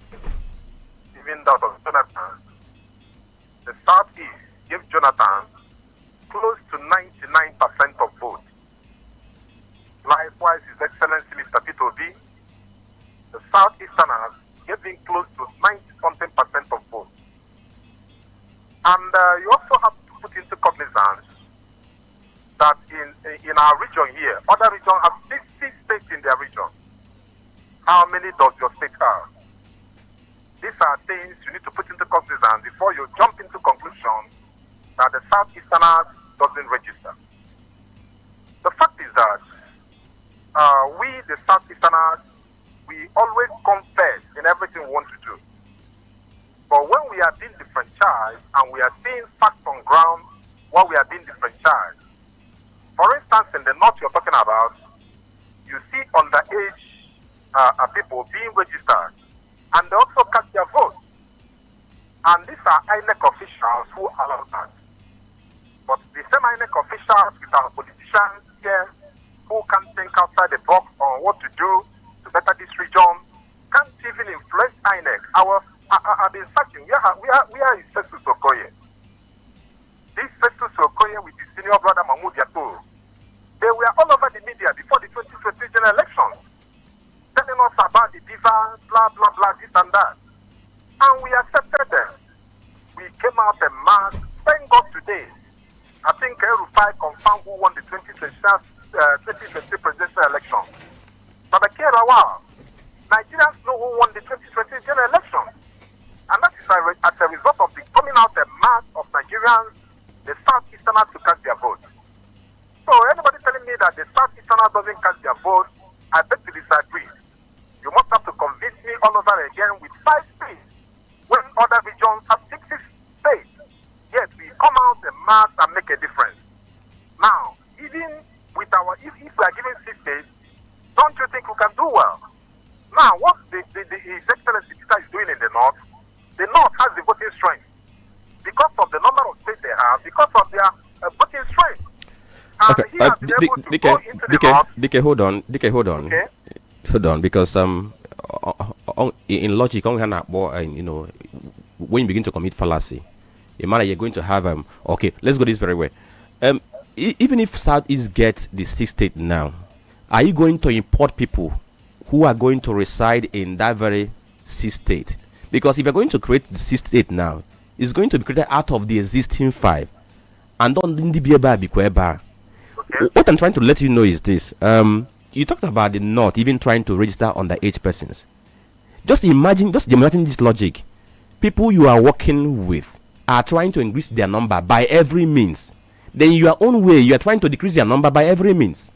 even that of Jonathan, the Southeast gave Jonathan close to 99% of votes. Likewise, His Excellency Mr. Peter B, the Southeasterners gave him close to 90-something% of votes. And you also have to put into cognizance that in our region here, other regions have 50 states in their region. How many does your state have? These are things you need to put into cognizance before you jump into conclusion that the Southeasterners doesn't register. The fact is that we, the Southeasterners, we always confess in everything we want to do. But when we are being disenfranchised and we are seeing facts on ground while we are being disenfranchised, for instance, in the north you're talking about, you see underage people being registered and they also cast their vote. And these are INEC officials who allow that. But the same INEC officials with our politicians here who can think outside the box on what to do to better this region can't even influence INEC. I've been searching. Where is Festus Okoye? This Festus Okoye with his senior brother Mahmoud Yato, they were all over the media before the 2020 general elections, telling us about the man who won the 2020 presidential election. But the Kerawal, Nigerians know who won the 2020 general election. And that is as a result of the coming out a mass of Nigerians, the Southeasterners to cast their vote. So anybody telling me that the Southeasterners doesn't cast their vote, I beg to disagree. You must have to convince me all over again with 5 states, when other regions have 60 states. Yes, we come out a mass and make a difference. Now, even with if we are given 6 states, don't you think we can do well? Now, what His Excellency Peter is doing in the North has the voting strength. Because of the number of states they have, because of their voting strength. And Okay, he has been able to go into the North. DK, hold on. Okay. Hold on, because in logic, when you begin to commit fallacy, you're going to have okay, let's go this very way. Even if Southeast gets the 6th state now, are you going to import people who are going to reside in that very 6th state? Because if you're going to create the 6th state now, it's going to be created out of the existing 5. And don't be okay. What I'm trying to let you know is this. You talked about the North even trying to register underage persons. Just imagine this logic. People you are working with are trying to increase their number by every means. Then in your own way, you are trying to decrease their number by every means.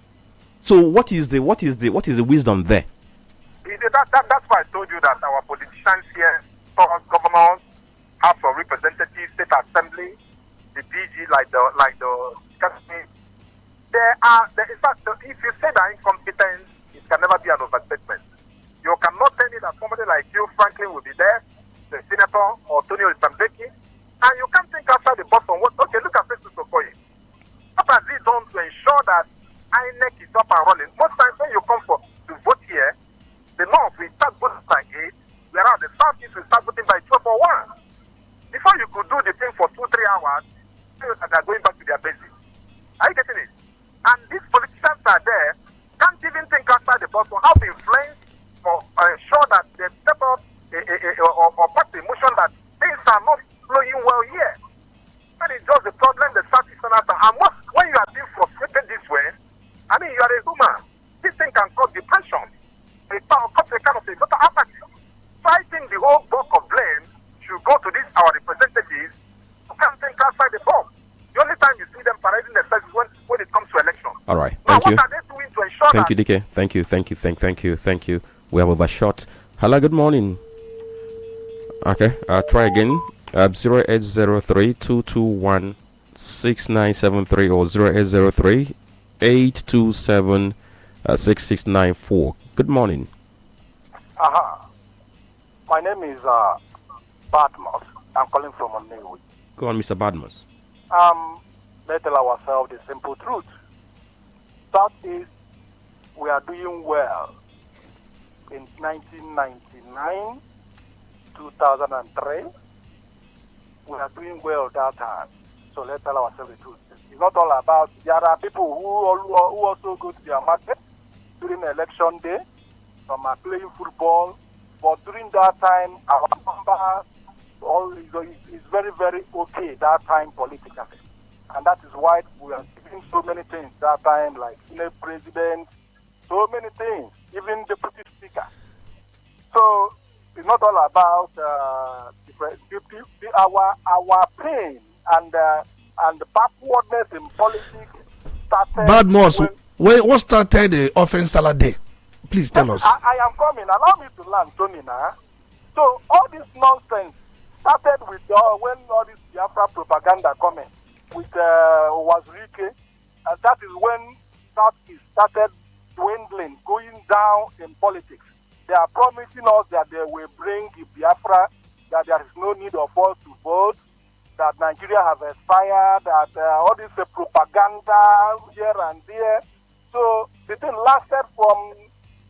So what is the wisdom there? That's why I told you that our politicians here, governors, House of Representatives, State Assembly, the DG, like the if you say that incompetence, it can never be an overstatement. You cannot tell me that somebody like you, Franklin, will be there, the senator or Olisa Mbeki, and you can't think outside the box on what. Okay, look at Festus Okoye. What has he done to ensure that INEC is up and running? Most times when you come to vote here, the North will start voting by 8, whereas the Southeast will start voting by 12 or 1. Before you could do the thing for 2-3 hours, they are going back to their basics. Are you getting it? And these politicians are there, can't even think outside the box on how to influence or ensure that they step up or pass the emotion that things are not flowing well here. That is just the problem the Southeasterners are. And when you are being frustrated this way, I mean, you are a human. This thing can cause depression. It can cause a kind of a total apathy. So I think the whole bulk of blame should go to these our representatives who can't think outside the box. The only time you see them parading themselves is when it comes to election. All right. Now, Thank you. what are they doing to ensure Thank you, DK. Thank you. We have overshot. Hello, good morning. Okay, try again. 0803-221-6973 or 0803-827-6694. Good morning. My name is Badmus. I'm calling from Onewi. Go on, Mr. Badmus. Let's tell ourselves the simple truth. Southeast, we are doing well. In 1999, 2003, we are doing well that time. So let's tell ourselves the truth. It's not all about, there are people who also go to their market during election day, some are playing football, but during that time, our numbers is very, very okay that time politically. And that is why we are doing so many things that time, like Senate President, so many things, even Deputy Speaker. So it's not all about our pain and the backwardness in politics started. Badmus, what started the offense day? Please tell us. I am coming. Allow me to land, Tony, now. So all this nonsense started with when all this Biafra propaganda coming with Wazirike, and that is when Southeast started dwindling, going down in politics. They are promising us that they will bring Biafra, that there is no need of us to vote, that Nigeria has expired, that all this propaganda here and there. So the thing lasted from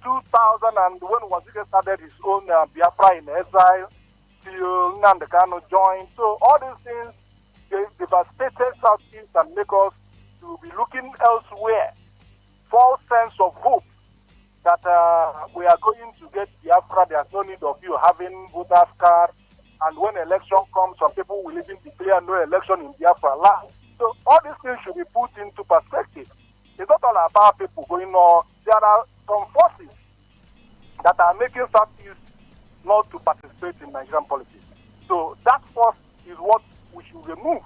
2000 and when Wazirike started his own Biafra in exile, till Nnamdi Kanu joined. So all these things, they devastated Southeast and make us to be looking elsewhere. False sense of hope that we are going to get Biafra. There's no need of you having voters card. And when election comes, some people will even declare no election in Biafra land. So all these things should be put into perspective. It's not all about people going on. There are some forces that are making Southeast not to participate in Nigerian politics. So that force is what we should remove.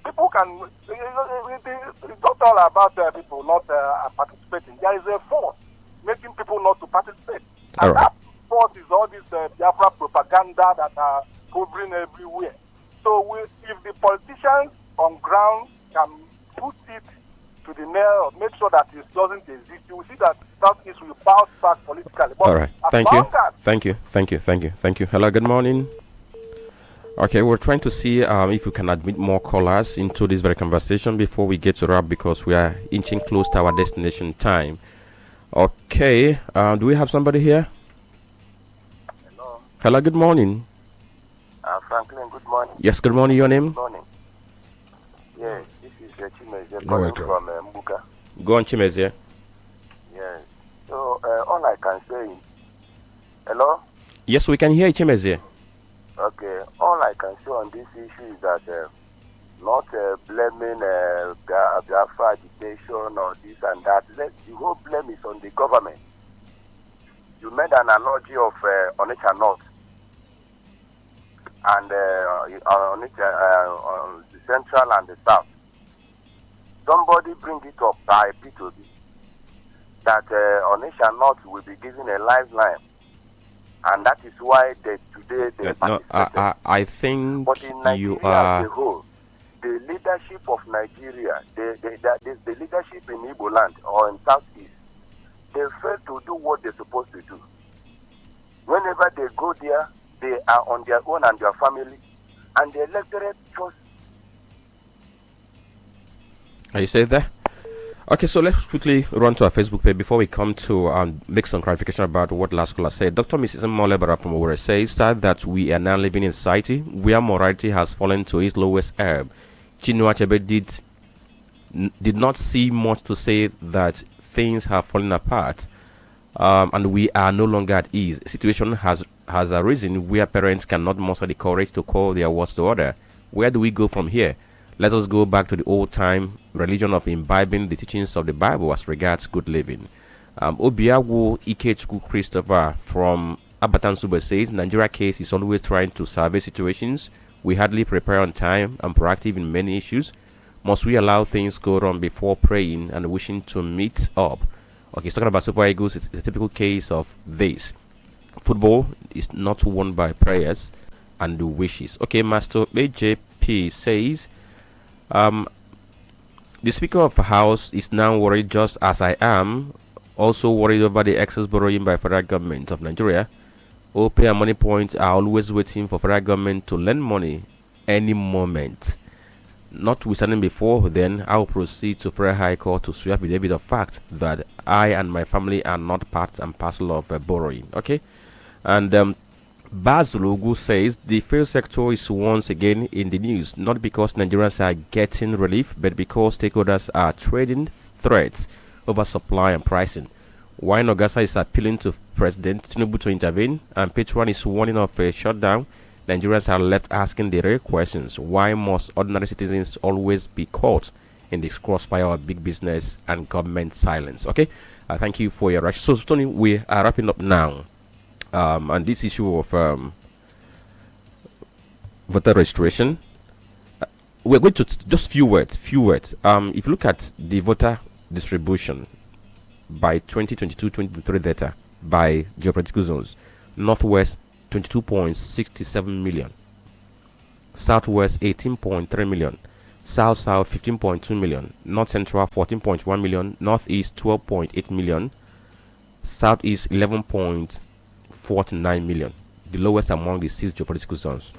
People can, it's not all about people not participating. There is a force making people not to participate. And that force is all this Biafra propaganda that are hovering everywhere. So if the politicians on ground can put it to the nail, make sure that it doesn't exist, you will see that Southeast will bounce back politically. But all right. Thank you. Hello, good morning. Okay, we're trying to see if we can admit more callers into this very conversation before we get to wrap, because we are inching close to our destination time. Okay, do we have somebody here? Hello, good morning. Franklin, good morning. Yes, good morning. Your name? Good morning. Yes, this is Chimeze calling from Ebuka. Go on, Chimeze. Yes. So, all I can say is... Hello? Yes, we can hear you, Chimeze. Okay, all I can say on this issue is that not blaming Biafra agitation or this and that. The whole blame is on the government. You made an analogy of Onitsha North and Onitsha, on the central and the south. Somebody bring it up by P2B that Onitsha North will be given a lifeline. And that is why today they I think but in Nigeria you are... as a whole, the leadership of Nigeria, the leadership in Igbo land or in Southeast, they fail to do what they're supposed to do. Whenever they go there, they are on their own and their family, and the electorate just... Are you safe there? Okay, so let's quickly run to our Facebook page before we come to make some clarification about what last caller said. Dr. Mrs. Molebara from Owerri says that we are now living in a society where morality has fallen to its lowest ebb. Chinua Achebe did not see much to say that things have fallen apart, and we are no longer at ease. A situation has arisen where parents cannot muster the courage to call their words to order. Where do we go from here? Let us go back to the old-time religion of imbibing the teachings of the Bible as regards good living. Obiawu Ikechukwu Christopher from Abatan Sube says, Nigeria case is always trying to survey situations. We hardly prepare on time and proactive in many issues. Must we allow things go wrong before praying and wishing to meet up? Okay, he's talking about Super Eagles. It's a typical case of this. Football is not won by prayers and wishes. Okay, Master AJP says, the Speaker of the House is now worried, just as I am, also worried over the excess borrowing by federal government of Nigeria. OPE and Money Point are always waiting for federal government to lend money any moment. Notwithstanding before then, I will proceed to Federal High Court to swear affidavit of fact that I and my family are not part and parcel of borrowing. Okay, and Bazulugu says the failed sector is once again in the news, not because Nigerians are getting relief, but because stakeholders are trading threats over supply and pricing. While Nogasa is appealing to President Tinubu to intervene and Petron is warning of a shutdown, Nigerians are left asking the real questions. Why must ordinary citizens always be caught in the crossfire of big business and government silence? Okay, thank you for your reaction. So, Tony, we are wrapping up now. And this issue of voter registration, we're going to just few words. If you look at the voter distribution by 2022-2023 data by geopolitical zones, Northwest 22.67 million, Southwest 18.3 million, South 15.2 million, North Central 14.1 million, Northeast 12.8 million, Southeast 11.49 million, the lowest among the 6 geopolitical zones.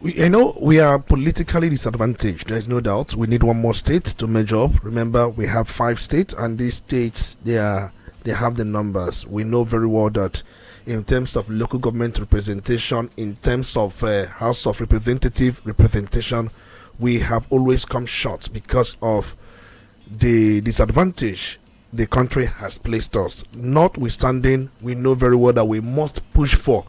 We are politically disadvantaged. There is no doubt. We need one more state to measure up. Remember, we have 5 states, and these states they have the numbers. We know very well that in terms of local government representation, in terms of House of Representative representation, we have always come short because of the disadvantage the country has placed us. Notwithstanding, we know very well that we must push for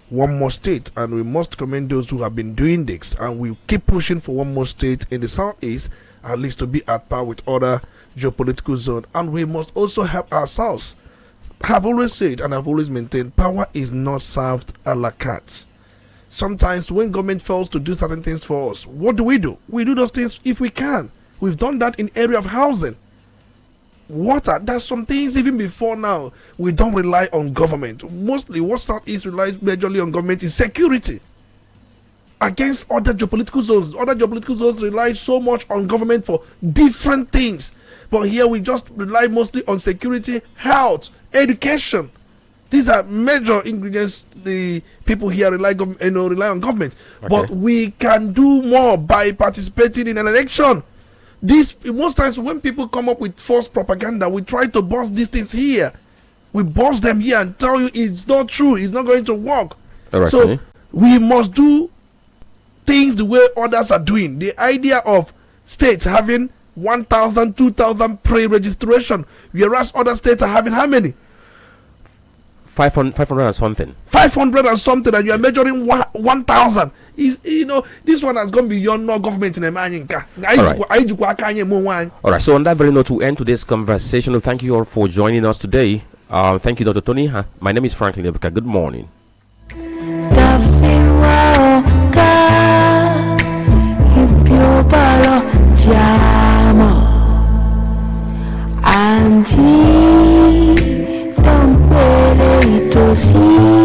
one more state, and we must commend those who have been doing this, and we keep pushing for one more state in the southeast, at least to be at par with other geopolitical zones. And we must also help ourselves. I've always said, and I've always maintained, power is not served a la carte. Sometimes when government fails to do certain things for us, what do? We do those things if we can. We've done that in area of housing, water. There's some things even before now. We don't rely on government. Mostly what Southeast relies majorly on government is security. Against other geopolitical zones. Other geopolitical zones rely so much on government for different things. But here we just rely mostly on security, health, education. These are major ingredients the people here rely on government. Okay. But we can do more by participating in an election. Most times when people come up with false propaganda, we try to bust these things here. We bust them here and tell you it's not true, it's not going to work. Right, so we must do things the way others are doing. The idea of states having 1,000, 2,000 pre-registration, whereas other states are having how many? 500 and something. 500 and something, and you are measuring 1,000. This one has gone beyond no government in America. All right, so on that very note, we end today's conversation. Thank you all for joining us today. Thank you, Dr. Tony. My name is Franklin and Ebuka. Good morning. Tosi